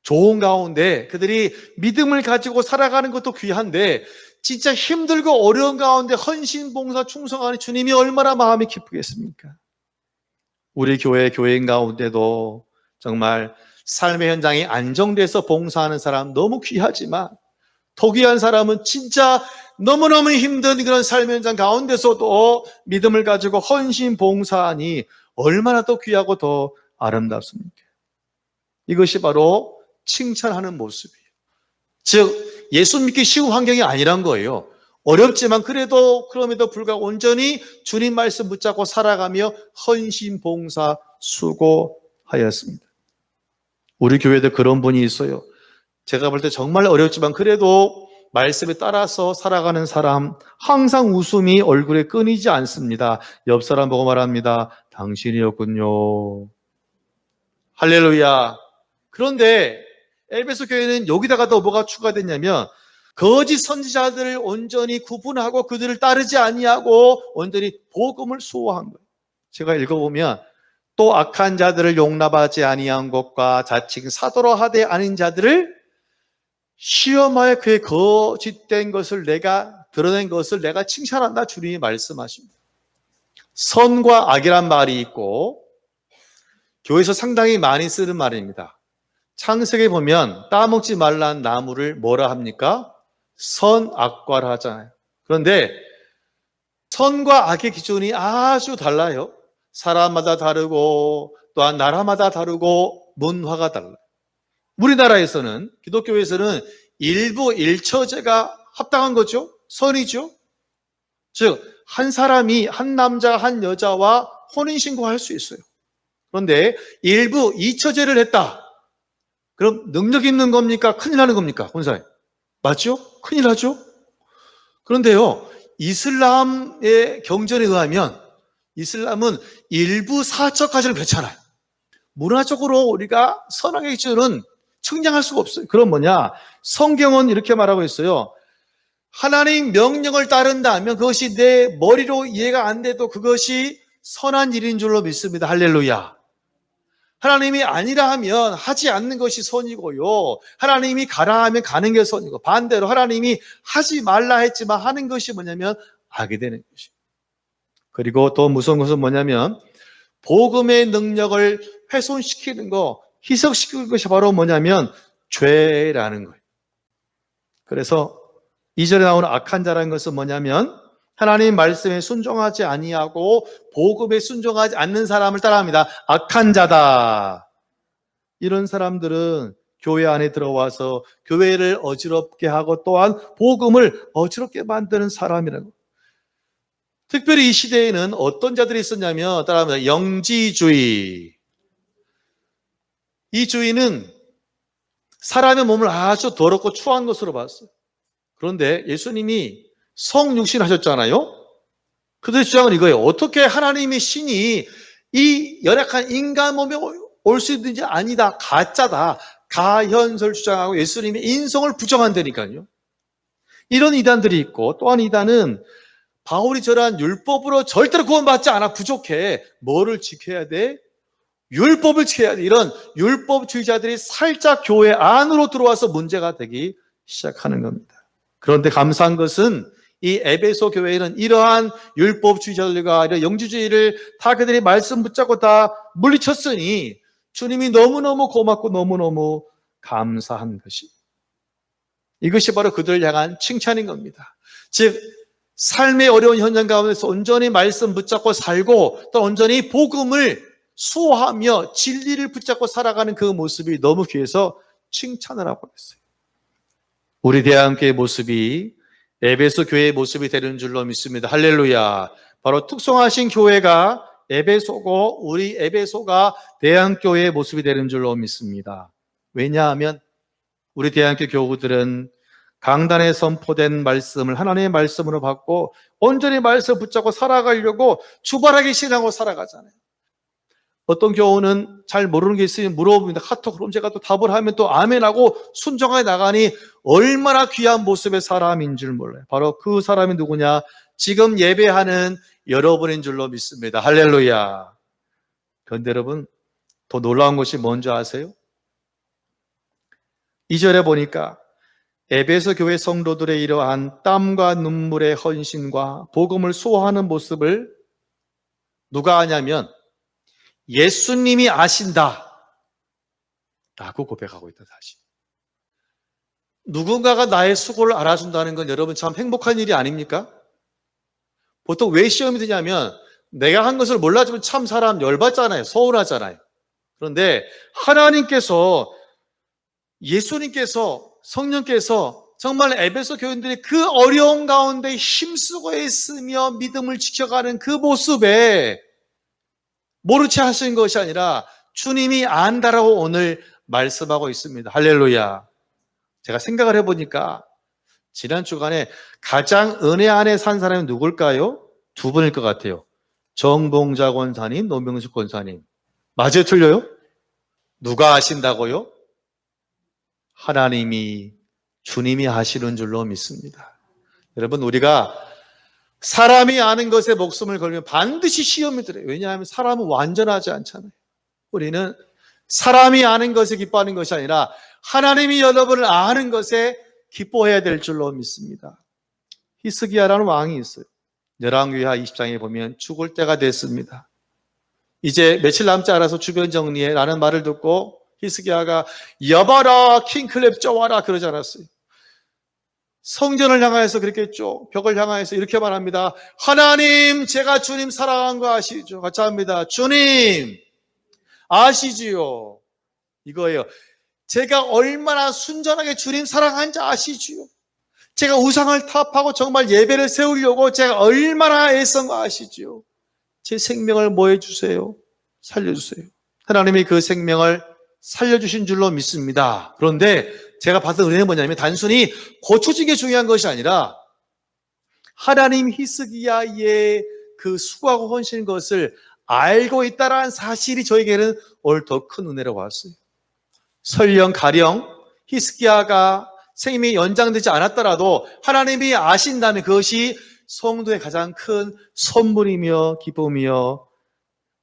좋은 가운데 그들이 믿음을 가지고 살아가는 것도 귀한데 진짜 힘들고 어려운 가운데 헌신, 봉사, 충성하는 주님이 얼마나 마음이 기쁘겠습니까? 우리 교회인 가운데도 정말 삶의 현장이 안정돼서 봉사하는 사람 너무 귀하지만 더 귀한 사람은 진짜 너무너무 힘든 그런 삶의 현장 가운데서도 믿음을 가지고 헌신, 봉사하니 얼마나 더 귀하고 더 아름답습니까? 이것이 바로 칭찬하는 모습이에요. 즉 예수 믿기 쉬운 환경이 아니란 거예요. 어렵지만 그래도 그럼에도 불구하고 온전히 주님 말씀 붙잡고 살아가며 헌신, 봉사, 수고하였습니다. 우리 교회도 그런 분이 있어요. 제가 볼 때 정말 어렵지만 그래도 말씀에 따라서 살아가는 사람, 항상 웃음이 얼굴에 끊이지 않습니다. 옆 사람 보고 말합니다. 당신이었군요. 할렐루야. 그런데 에베소 교회는 여기다가 더 뭐가 추가됐냐면 거짓 선지자들을 온전히 구분하고 그들을 따르지 아니하고 온전히 복음을 수호한 거예요. 제가 읽어보면 또 악한 자들을 용납하지 아니한 것과 자칭 사도로 하되 아닌 자들을 시험하여 그의 거짓된 것을 내가 드러낸 것을 내가 칭찬한다. 주님이 말씀하십니다. 선과 악이란 말이 있고 교회에서 상당히 많이 쓰는 말입니다. 창세기에 보면 따먹지 말라는 나무를 뭐라 합니까? 선악과라 하잖아요. 그런데 선과 악의 기준이 아주 달라요. 사람마다 다르고 또한 나라마다 다르고 문화가 달라요. 우리나라에서는, 기독교에서는 일부 일처제가 합당한 거죠. 선이죠. 즉 한 사람이, 한 남자가 한 여자와 혼인신고할 수 있어요. 그런데 일부 이처제를 했다. 그럼 능력 있는 겁니까? 큰일 나는 겁니까? 권사님. 맞죠? 큰일 나죠? 그런데요, 이슬람의 경전에 의하면 이슬람은 일부 사척까지는 괜찮아요. 문화적으로 우리가 선악의 기준은 측량할 수가 없어요. 그럼 뭐냐? 성경은 이렇게 말하고 있어요. 하나님 명령을 따른다면 그것이 내 머리로 이해가 안 돼도 그것이 선한 일인 줄로 믿습니다. 할렐루야. 하나님이 아니라 하면 하지 않는 것이 선이고요. 하나님이 가라 하면 가는 게 선이고, 반대로 하나님이 하지 말라 했지만 하는 것이 뭐냐면 하게 되는 것이고. 그리고 또 무서운 것은 뭐냐면 복음의 능력을 훼손시키는 거, 희석시키는 것이 바로 뭐냐면 죄라는 거예요. 그래서 2절에 나오는 악한 자라는 것은 뭐냐면 하나님 말씀에 순종하지 아니하고 복음에 순종하지 않는 사람을 따라합니다. 악한 자다. 이런 사람들은 교회 안에 들어와서 교회를 어지럽게 하고 또한 복음을 어지럽게 만드는 사람이라고. 특별히 이 시대에는 어떤 자들이 있었냐면 따라합니다. 영지주의. 이 주의는 사람의 몸을 아주 더럽고 추한 것으로 봤어요. 그런데 예수님이 성육신 하셨잖아요. 그들의 주장은 이거예요. 어떻게 하나님의 신이 이 연약한 인간 몸에 올 수 있는지 아니다. 가짜다. 가현설 주장하고 예수님의 인성을 부정한다니까요. 이런 이단들이 있고, 또한 이단은 바울이 절한 율법으로 절대로 구원받지 않아. 부족해. 뭐를 지켜야 돼? 율법을 지켜야 돼. 이런 율법주의자들이 살짝 교회 안으로 들어와서 문제가 되기 시작하는 겁니다. 그런데 감사한 것은 이 에베소 교회에는 이러한 율법주의자들과 이런 영지주의를 다 그들이 말씀 붙잡고 다 물리쳤으니 주님이 너무너무 고맙고 너무너무 감사한 것이, 이것이 바로 그들을 향한 칭찬인 겁니다. 즉 삶의 어려운 현장 가운데서 온전히 말씀 붙잡고 살고 또 온전히 복음을 수호하며 진리를 붙잡고 살아가는 그 모습이 너무 귀해서 칭찬을 하고 있어요. 우리 대한교회의 모습이 에베소 교회의 모습이 되는 줄로 믿습니다. 할렐루야. 바로 특성하신 교회가 에베소고 우리 에베소가 대한교회의 모습이 되는 줄로 믿습니다. 왜냐하면 우리 대한교회 교우들은 강단에 선포된 말씀을 하나님의 말씀으로 받고 온전히 말씀 붙잡고 살아가려고 주발하게 신앙으로 살아가잖아요. 어떤 교우는 잘 모르는 게 있으면 물어봅니다. 카톡. 그럼 제가 또 답을 하면 또 아멘하고 순종하게 나가니 얼마나 귀한 모습의 사람인 줄 몰라요. 바로 그 사람이 누구냐? 지금 예배하는 여러분인 줄로 믿습니다. 할렐루야. 그런데 여러분, 더 놀라운 것이 뭔지 아세요? 2절에 보니까 에베소 교회 성도들의 이러한 땀과 눈물의 헌신과 복음을 수호하는 모습을 누가 아냐면 예수님이 아신다 라고 고백하고 있다. 다시 누군가가 나의 수고를 알아준다는 건 여러분 참 행복한 일이 아닙니까? 보통 왜 시험이 드냐면 내가 한 것을 몰라주면 참 사람 열받잖아요. 서운하잖아요. 그런데 하나님께서, 예수님께서, 성령께서 정말 에베소 교인들이 그 어려운 가운데 힘쓰고 애쓰며 믿음을 지켜가는 그 모습에 모르채 하신 것이 아니라 주님이 안다라고 오늘 말씀하고 있습니다. 할렐루야. 제가 생각을 해보니까 지난 주간에 가장 은혜 안에 산 사람이 누굴까요? 두 분일 것 같아요. 정봉자 권사님, 노명숙 권사님. 맞아요? 틀려요? 누가 아신다고요? 하나님이, 주님이 하시는 줄로 믿습니다. 여러분, 우리가 사람이 아는 것에 목숨을 걸면 반드시 시험이 들어요. 왜냐하면 사람은 완전하지 않잖아요. 우리는 사람이 아는 것에 기뻐하는 것이 아니라 하나님이 여러분을 아는 것에 기뻐해야 될 줄로 믿습니다. 히스기야라는 왕이 있어요. 열왕기하 20장에 보면 죽을 때가 됐습니다. 이제 며칠 남지 않아서 주변 정리해 라는 말을 듣고 히스기야가 여봐라 킹클랩 쪄와라 그러지 않았어요. 성전을 향하여서 그렇게 했죠. 벽을 향하여서 이렇게 말합니다. 하나님, 제가 주님 사랑한 거 아시죠? 같이 합니다. 주님 아시지요? 이거예요. 제가 얼마나 순전하게 주님 사랑한지 아시지요? 제가 우상을 타파하고 정말 예배를 세우려고 제가 얼마나 애쓴 거 아시지요? 제 생명을 뭐 해주세요? 살려주세요. 하나님이 그 생명을 살려주신 줄로 믿습니다. 그런데 제가 받은 은혜는 뭐냐면 단순히 고쳐진 게 중요한 것이 아니라 하나님 히스기야의 그 수고하고 헌신인 것을 알고 있다라는 사실이 저에게는 오늘 더 큰 은혜라고 왔어요. 설령 가령 히스기야가 생명이 연장되지 않았더라도 하나님이 아신다면 그것이 성도의 가장 큰 선물이며 기쁨이며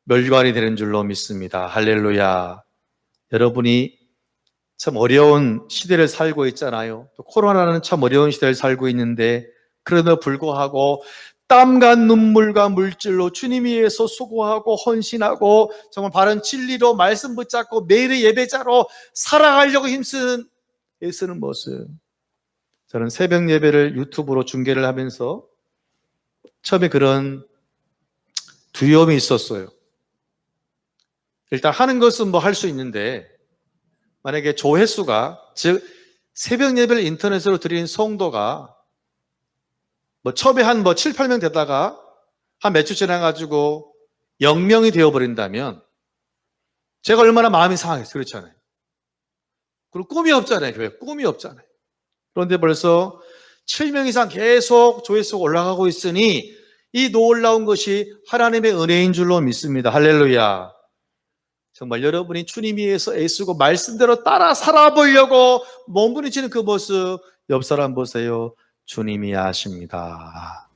멸관이 되는 줄로 믿습니다. 할렐루야. 여러분이 참 어려운 시대를 살고 있잖아요. 또 코로나는 참 어려운 시대를 살고 있는데 그럼에도 불구하고 땀과 눈물과 물질로 주님 위해서 수고하고 헌신하고 정말 바른 진리로 말씀 붙잡고 매일의 예배자로 살아가려고 애쓰는 모습. 저는 새벽 예배를 유튜브로 중계를 하면서 처음에 그런 두려움이 있었어요. 일단 하는 것은 뭐 할 수 있는데 만약에 조회수가, 즉 새벽 예배를 인터넷으로 드린 성도가 처음에 한 7, 8명 되다가 한 몇 주 지나가지고 0명이 되어버린다면 제가 얼마나 마음이 상하겠어요. 그렇잖아요. 그리고 꿈이 없잖아요. 교회 꿈이 없잖아요. 그런데 벌써 7명 이상 계속 조회수가 올라가고 있으니 이 놀라운 것이 하나님의 은혜인 줄로 믿습니다. 할렐루야. 정말 여러분이 주님 위해서 애쓰고 말씀대로 따라 살아보려고 몸부림치는 그 모습 옆 사람 보세요. 주님이 아십니다.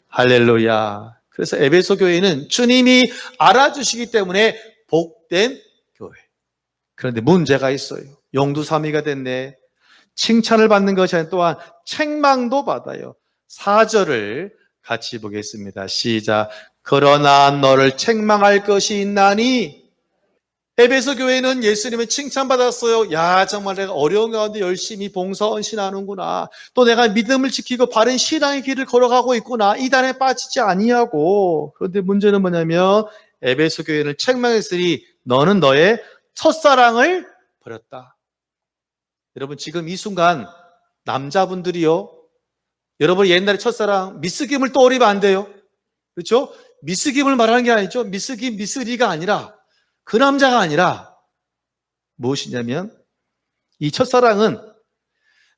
할렐루야. 그래서 에베소 교회는 주님이 알아주시기 때문에 복된 교회. 그런데 문제가 있어요. 용두사미가 됐네. 칭찬을 받는 것이 아니라 또한 책망도 받아요. 4절을 같이 보겠습니다. 시작. 그러나 너를 책망할 것이 있나니. 에베소 교회는 예수님의 칭찬받았어요. 야, 정말 내가 어려운 가운데 열심히 봉사 헌신하는구나. 또 내가 믿음을 지키고 바른 신앙의 길을 걸어가고 있구나. 이단에 빠지지 아니하고. 그런데 문제는 뭐냐면 에베소 교회를 책망했으니 너는 너의 첫사랑을 버렸다. 여러분 지금 이 순간 남자분들이요, 여러분 옛날에 첫사랑 미스김을 떠올리면 안 돼요. 그렇죠? 미스김을 말하는 게 아니죠. 미스김, 미스리가 아니라 그 남자가 아니라 무엇이냐면 이 첫사랑은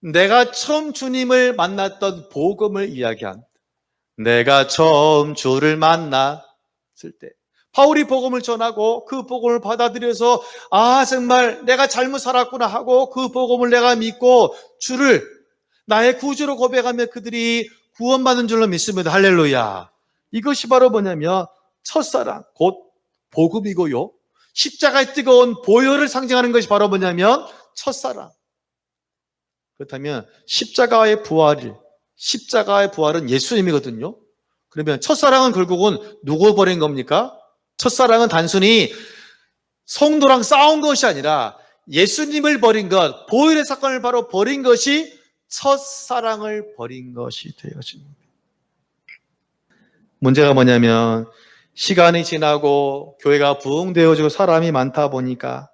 내가 처음 주님을 만났던 복음을 이야기합니다. 내가 처음 주를 만났을 때 바울이 복음을 전하고 그 복음을 받아들여서 아 정말 내가 잘못 살았구나 하고 그 복음을 내가 믿고 주를 나의 구주로 고백하며 그들이 구원받은 줄로 믿습니다. 할렐루야. 이것이 바로 뭐냐면 첫사랑 곧 복음이고요, 십자가의 뜨거운 보혈을 상징하는 것이 바로 뭐냐면 첫사랑. 그렇다면 십자가의 부활은 예수님이거든요. 그러면 첫사랑은 결국은 누구 버린 겁니까? 첫사랑은 단순히 성도랑 싸운 것이 아니라 예수님을 버린 것, 보혈의 사건을 바로 버린 것이 첫사랑을 버린 것이 되어집니다. 문제가 뭐냐면 시간이 지나고 교회가 부흥되어지고 사람이 많다 보니까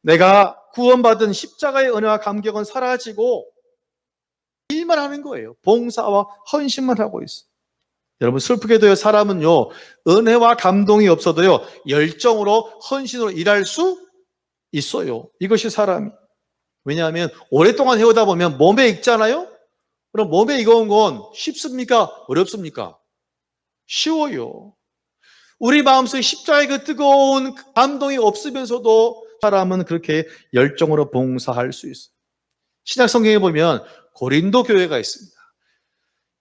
내가 구원받은 십자가의 은혜와 감격은 사라지고 일만 하는 거예요. 봉사와 헌신만 하고 있어요. 여러분 슬프게도요, 사람은요 은혜와 감동이 없어도요 열정으로 헌신으로 일할 수 있어요. 이것이 사람이. 왜냐하면 오랫동안 해오다 보면 몸에 익잖아요. 그럼 몸에 익어온 건 쉽습니까? 어렵습니까? 쉬워요. 우리 마음속에 십자가의 그 뜨거운 감동이 없으면서도 사람은 그렇게 열정으로 봉사할 수 있어요. 신약 성경에 보면 고린도 교회가 있습니다.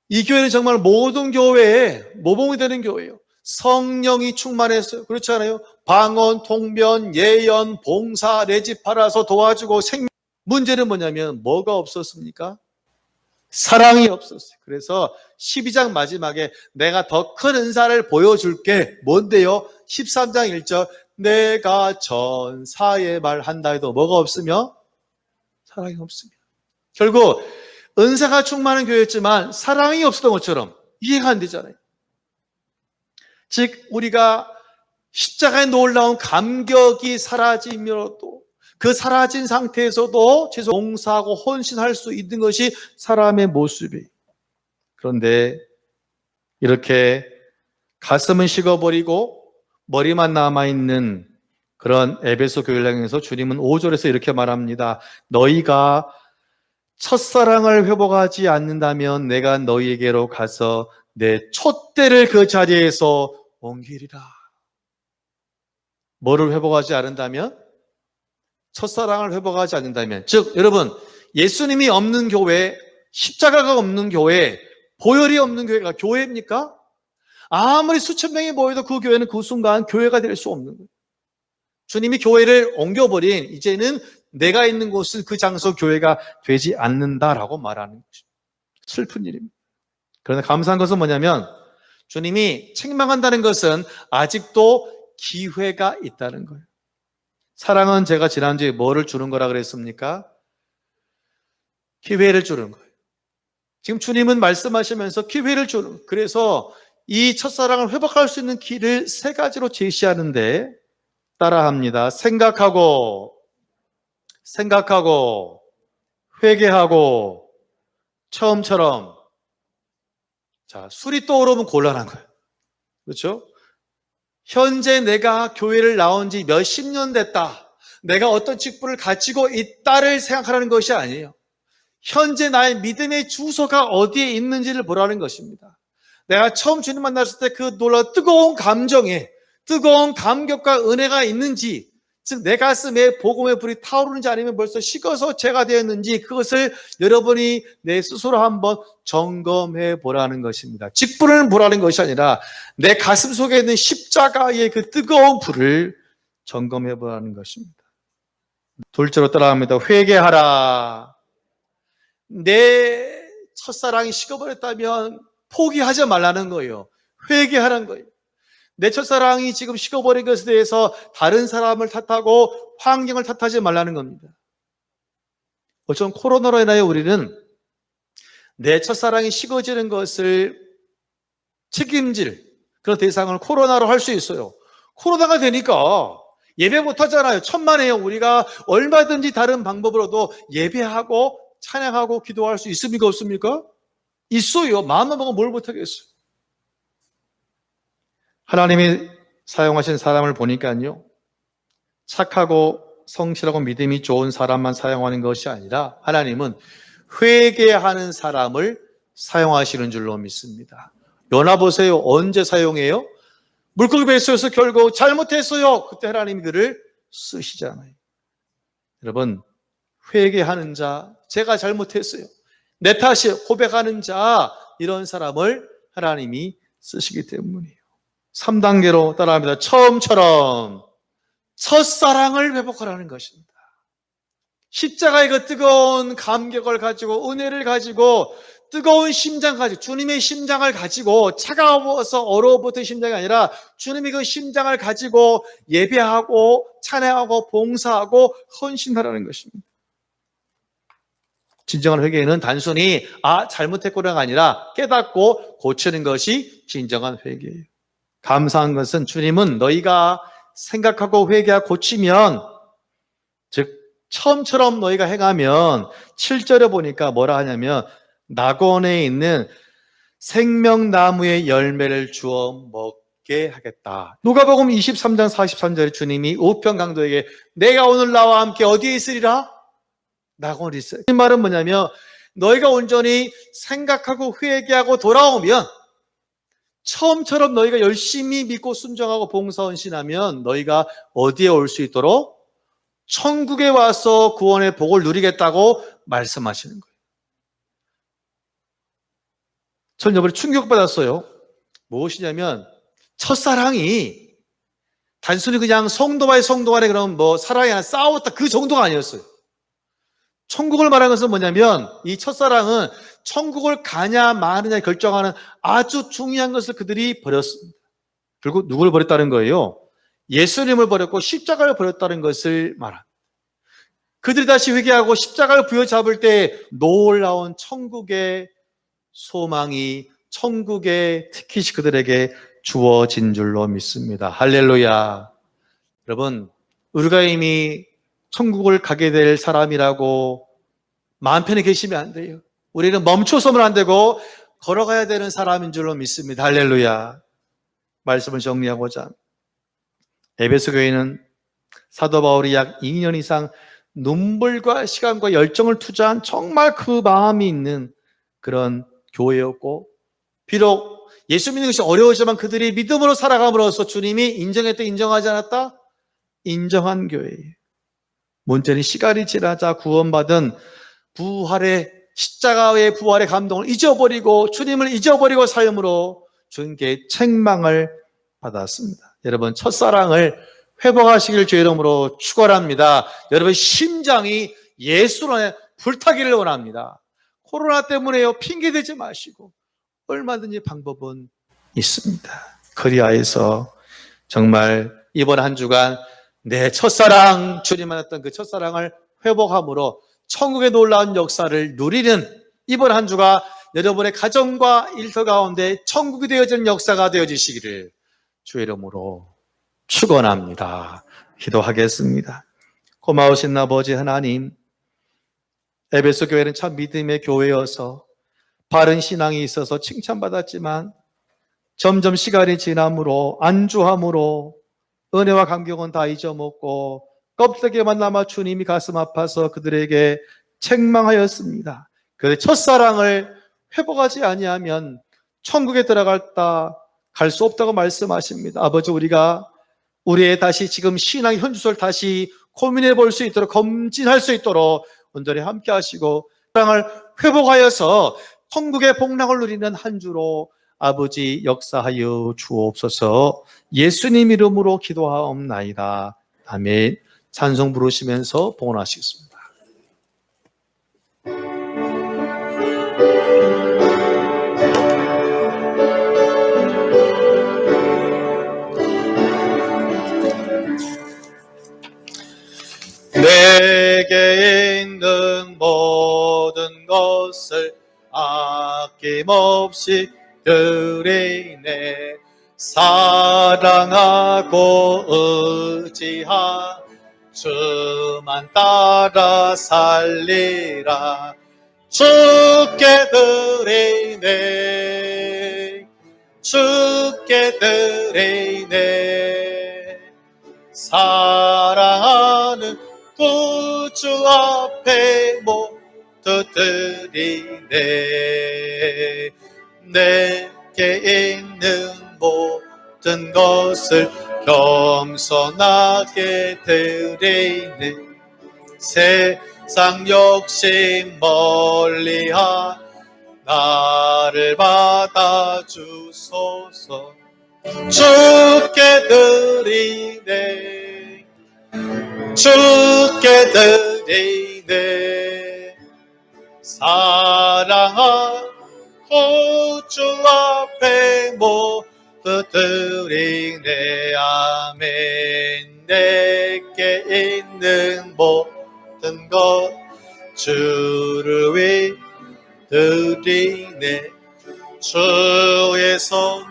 이 교회는 정말 모든 교회에 모범이 되는 교회예요. 성령이 충만했어요. 그렇지 않아요? 방언, 통변, 예언, 봉사, 내 집 팔아서 도와주고 생명. 문제는 뭐냐면 뭐가 없었습니까? 사랑이 없었어요. 그래서 12장 마지막에 내가 더 큰 은사를 보여줄게. 뭔데요? 13장 1절 내가 전사의 말 한다 해도 뭐가 없으며? 사랑이 없으며. 결국 은사가 충만한 교회였지만 사랑이 없었던 것처럼 이해가 안 되잖아요. 즉 우리가 십자가의 놀라운 감격이 사라지면서도 그 사라진 상태에서도 계속 봉사하고 헌신할 수 있는 것이 사람의 모습이에요. 그런데 이렇게 가슴은 식어버리고 머리만 남아있는 그런 에베소 교회를 향해서 주님은 5절에서 이렇게 말합니다. 너희가 첫사랑을 회복하지 않는다면 내가 너희에게로 가서 내 촛대를 그 자리에서 옮기리라. 뭐를 회복하지 않는다면? 첫사랑을 회복하지 않는다면, 즉 여러분 예수님이 없는 교회, 십자가가 없는 교회, 보혈이 없는 교회가 교회입니까? 아무리 수천 명이 모여도 그 교회는 그 순간 교회가 될 수 없는 거예요. 주님이 교회를 옮겨버린 이제는 내가 있는 곳은 그 장소 교회가 되지 않는다라고 말하는 것입니다. 슬픈 일입니다. 그러나 감사한 것은 뭐냐면 주님이 책망한다는 것은 아직도 기회가 있다는 거예요. 사랑은 제가 지난주에 뭐를 주는 거라 그랬습니까? 기회를 주는 거예요. 지금 주님은 말씀하시면서 기회를 주는 거예요. 그래서 이 첫사랑을 회복할 수 있는 길을 3가지로 제시하는데 따라합니다. 생각하고 회개하고 처음처럼. 자, 술이 떠오르면 곤란한 거예요. 그렇죠? 현재 내가 교회를 나온 지 몇십 년 됐다. 내가 어떤 직분을 가지고 있다를 생각하라는 것이 아니에요. 현재 나의 믿음의 주소가 어디에 있는지를 보라는 것입니다. 내가 처음 주님 만났을 때 그 놀라운 뜨거운 감정에 뜨거운 감격과 은혜가 있는지, 즉 내 가슴에 복음의 불이 타오르는지 아니면 벌써 식어서 죄가 되었는지 그것을 여러분이 내 스스로 한번 점검해 보라는 것입니다. 직분을 보라는 것이 아니라 내 가슴 속에 있는 십자가의 그 뜨거운 불을 점검해 보라는 것입니다. 둘째로 따라합니다. 회개하라. 내 첫사랑이 식어버렸다면 포기하지 말라는 거예요. 회개하라는 거예요. 내 첫사랑이 지금 식어버린 것에 대해서 다른 사람을 탓하고 환경을 탓하지 말라는 겁니다. 어쩌면 코로나로 인하여 우리는 내 첫사랑이 식어지는 것을 책임질 그런 대상을 코로나로 할 수 있어요. 코로나가 되니까 예배 못 하잖아요. 천만에요. 우리가 얼마든지 다른 방법으로도 예배하고 찬양하고 기도할 수 있습니까? 없습니까? 있어요. 마음만 먹으면 뭘 못하겠어요. 하나님이 사용하신 사람을 보니까요, 착하고 성실하고 믿음이 좋은 사람만 사용하는 것이 아니라 하나님은 회개하는 사람을 사용하시는 줄로 믿습니다. 요나 보세요. 언제 사용해요? 물고기 뱃속에서 결국 잘못했어요. 그때 하나님이 그를 쓰시잖아요. 여러분, 회개하는 자, 제가 잘못했어요, 내 탓이에요, 고백하는 자, 이런 사람을 하나님이 쓰시기 때문이에요. 3단계로 따라합니다. 처음처럼 첫사랑을 회복하라는 것입니다. 십자가의 그 뜨거운 감격을 가지고, 은혜를 가지고, 뜨거운 심장 가지고, 주님의 심장을 가지고, 차가워서 얼어붙은 심장이 아니라 주님의 그 심장을 가지고 예배하고 찬양하고 봉사하고 헌신하라는 것입니다. 진정한 회개는 단순히 잘못했구나가 아니라 깨닫고 고치는 것이 진정한 회개예요. 감사한 것은 주님은 너희가 생각하고 회개하고 고치면, 즉 처음처럼 너희가 행하면 7절에 보니까 뭐라 하냐면 낙원에 있는 생명나무의 열매를 주어 먹게 하겠다. 누가복음 23장 43절에 주님이 우편강도에게 내가 오늘 나와 함께 어디에 있으리라? 낙원에 있어요. 이 말은 뭐냐면 너희가 온전히 생각하고 회개하고 돌아오면, 처음처럼 너희가 열심히 믿고 순종하고 봉사 헌신하면 너희가 어디에 올 수 있도록 천국에 와서 구원의 복을 누리겠다고 말씀하시는 거예요. 전 이번에 충격받았어요. 무엇이냐면 첫사랑이 단순히 그냥 성도와의 성도 간에 그런 사랑이 아니라 싸웠다 그 정도가 아니었어요. 천국을 말하는 것은 뭐냐면 이 첫사랑은 천국을 가냐 마느냐 결정하는 아주 중요한 것을 그들이 버렸습니다. 결국 누구를 버렸다는 거예요? 예수님을 버렸고 십자가를 버렸다는 것을 말합니다. 그들이 다시 회개하고 십자가를 부여잡을 때 놀라운 천국의 소망이, 천국의 티켓이 그들에게 주어진 줄로 믿습니다. 할렐루야. 여러분, 우리가 이미 천국을 가게 될 사람이라고 마음 편히 계시면 안 돼요. 우리는 멈춰서는 안 되고 걸어가야 되는 사람인 줄로 믿습니다. 할렐루야. 말씀을 정리하고자, 에베소 교회는 사도 바울이 약 2년 이상 눈물과 시간과 열정을 투자한 정말 그 마음이 있는 그런 교회였고, 비록 예수 믿는 것이 어려우지만 그들이 믿음으로 살아감으로써 주님이 인정했다 인정하지 않았다? 인정한 교회예요. 문제는 시간이 지나자 구원받은 부활의 십자가의 부활의 감동을 잊어버리고 주님을 잊어버리고 삶으로 주님께 책망을 받았습니다. 여러분, 첫사랑을 회복하시길 주의 이름으로 축원합니다. 여러분, 심장이 예수로 불타기를 원합니다. 코로나 때문에요, 핑계대지 마시고 얼마든지 방법은 있습니다. 코리아에서 정말 이번 한 주간 내 첫사랑, 주님 만났던 그 첫사랑을 회복함으로 천국의 놀라운 역사를 누리는 이번 한 주가 여러분의 가정과 일터 가운데 천국이 되어지는 역사가 되어지시기를 주의 이름으로 축원합니다. 기도하겠습니다. 고마우신 아버지 하나님, 에베소 교회는 참 믿음의 교회여서 바른 신앙이 있어서 칭찬받았지만 점점 시간이 지남으로 안주함으로 은혜와 감격은 다 잊어먹고 껍데기만 남아 주님이 가슴 아파서 그들에게 책망하였습니다. 그 첫사랑을 회복하지 아니하면 천국에 들어갔다 갈 수 없다고 말씀하십니다. 아버지, 우리가 우리의 다시 지금 신앙의 현주소를 다시 고민해 볼 수 있도록, 검진할 수 있도록 온전히 함께 하시고 사랑을 회복하여서 천국의 복락을 누리는 한 주로 아버지 역사하여 주옵소서. 예수님 이름으로 기도하옵나이다. 아멘. 찬송 부르시면서 봉헌하시겠습니다. 내게 있는 모든 것을 아낌없이 드리네. 사랑하고 의지한 주만 따라 살리라. 주께 드리네. 주께 드리네. 사랑하는 구주 앞에 모두 드리네. 내게 있는 모든 것을 겸손하게 드리네. 세상 욕심 멀리하 나를 받아주소서. 주께 드리네. 주께 드리네. 사랑하고 주 앞에 모두 드리네. 아멘. 내게 있는 모든 것 주를 위해 드리네. 주의 손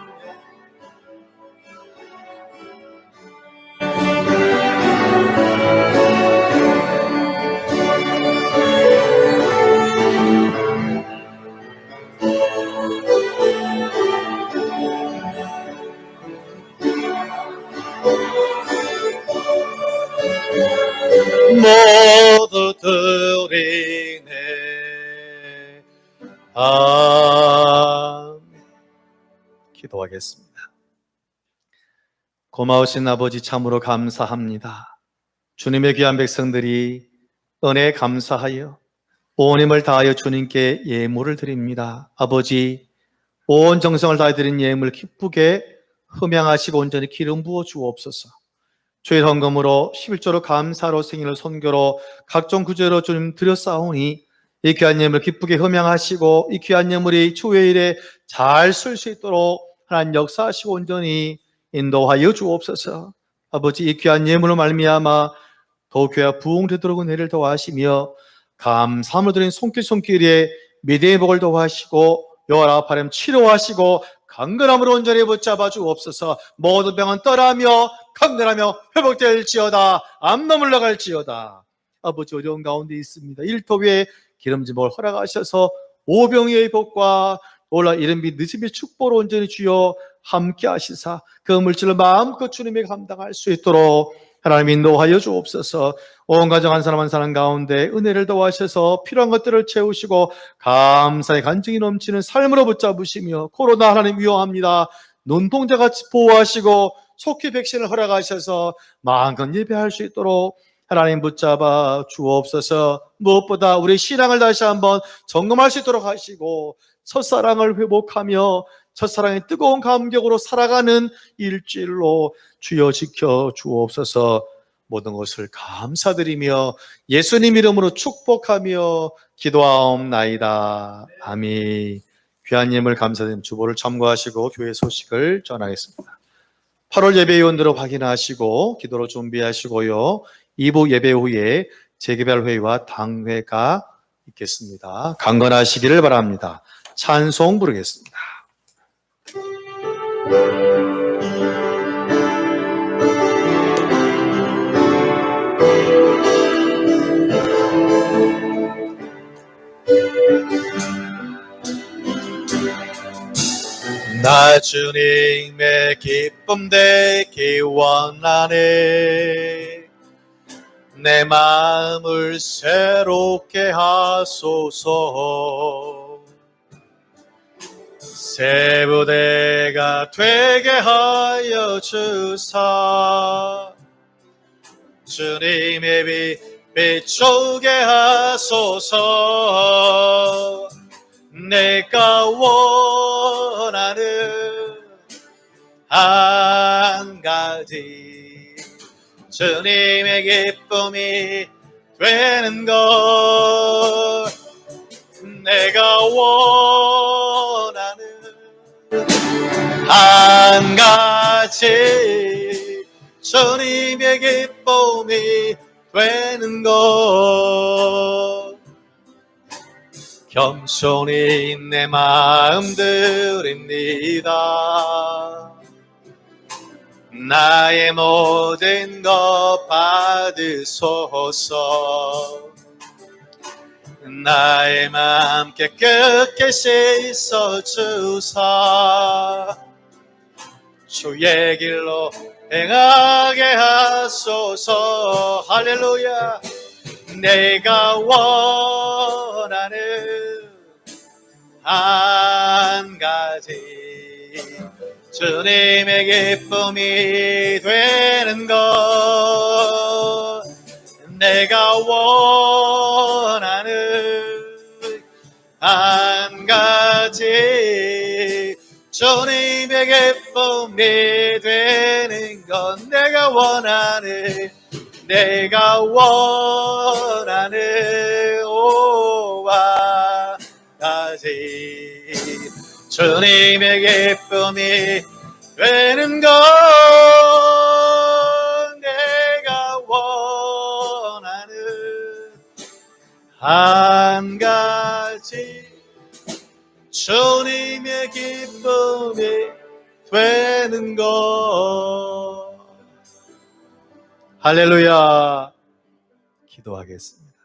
모두 드리네. 아멘. 기도하겠습니다. 고마우신 아버지, 참으로 감사합니다. 주님의 귀한 백성들이 은혜에 감사하여 온 힘을 다하여 주님께 예물을 드립니다. 아버지, 온 정성을 다해 드린 예물 기쁘게 흠양하시고 온전히 기름 부어 주옵소서. 주의 헌금으로 11조로 감사로 생일을 선교로 각종 구제로 주님 드렸사오니 이 귀한 예물을 기쁘게 흠양하시고 이 귀한 예물이 주의 일에 잘 쓸 수 있도록 하나님 역사하시고 온전히 인도하여 주옵소서. 아버지, 이 귀한 예물로 말미암아 더욱 교회가 부흥되도록 은혜를 더하시며 감사함을 드린 손길에 믿음의 복을 더하시고 여호와 바람 치료하시고 강건함으로 온전히 붙잡아 주옵소서. 모든 병은 떠나며 강건하며 회복될지어다. 암만 물러갈지어다. 아버지, 어려운 가운데 있습니다. 일터 위에 기름짐을 허락하셔서 오병이의 복과 올라 이른 빛 늦은 빛 축복으로 온전히 주여 함께 하시사 그 물질을 마음껏 주님이 감당할 수 있도록 하나님 인도하여 주옵소서. 온 가정 한 사람 한 사람 가운데 은혜를 더하셔서 필요한 것들을 채우시고 감사의 간증이 넘치는 삶으로 붙잡으시며 코로나 하나님 위험합니다. 눈동자같이 보호하시고 속히 백신을 허락하셔서 마음껏 예배할 수 있도록 하나님 붙잡아 주옵소서. 무엇보다 우리 신앙을 다시 한번 점검할 수 있도록 하시고 첫사랑을 회복하며 첫사랑의 뜨거운 감격으로 살아가는 일주일로 주여 지켜 주옵소서. 모든 것을 감사드리며 예수님 이름으로 축복하며 기도하옵나이다. 아멘. 귀한 예물 감사드림 주보를 참고하시고 교회 소식을 전하겠습니다. 8월 예배위원들을 확인하시고 기도로 준비하시고요. 2부 예배 후에 재개발회의와 당회가 있겠습니다. 강건하시기를 바랍니다. 찬송 부르겠습니다. 나 주님의 기쁨 되기 원하네. 내 마음을 새롭게 하소서. 새 부대가 되게 하여 주사. 주님의 빛 비추게 하소서. 내가 원하는 한 가지 주님의 기쁨이 되는 것. 내가 원하는 한 가지 주님의 기쁨이 되는 것. 겸손히 내 마음 드립니다. 나의 모든 것 받으소서. 나의 마음 깨끗게 씻어주사. 주의 길로 행하게 하소서. 할렐루야. 내가 원하는 한 가지 주님의 기쁨이 되는 것. 내가 원하는 한 가지 주님의 기쁨이 되는 것. 내가 원하는 오와 가지 주님의 기쁨이 되는 것. 내가 원하는 한 가지 주님의 기쁨이 되는 것. 할렐루야. 기도하겠습니다.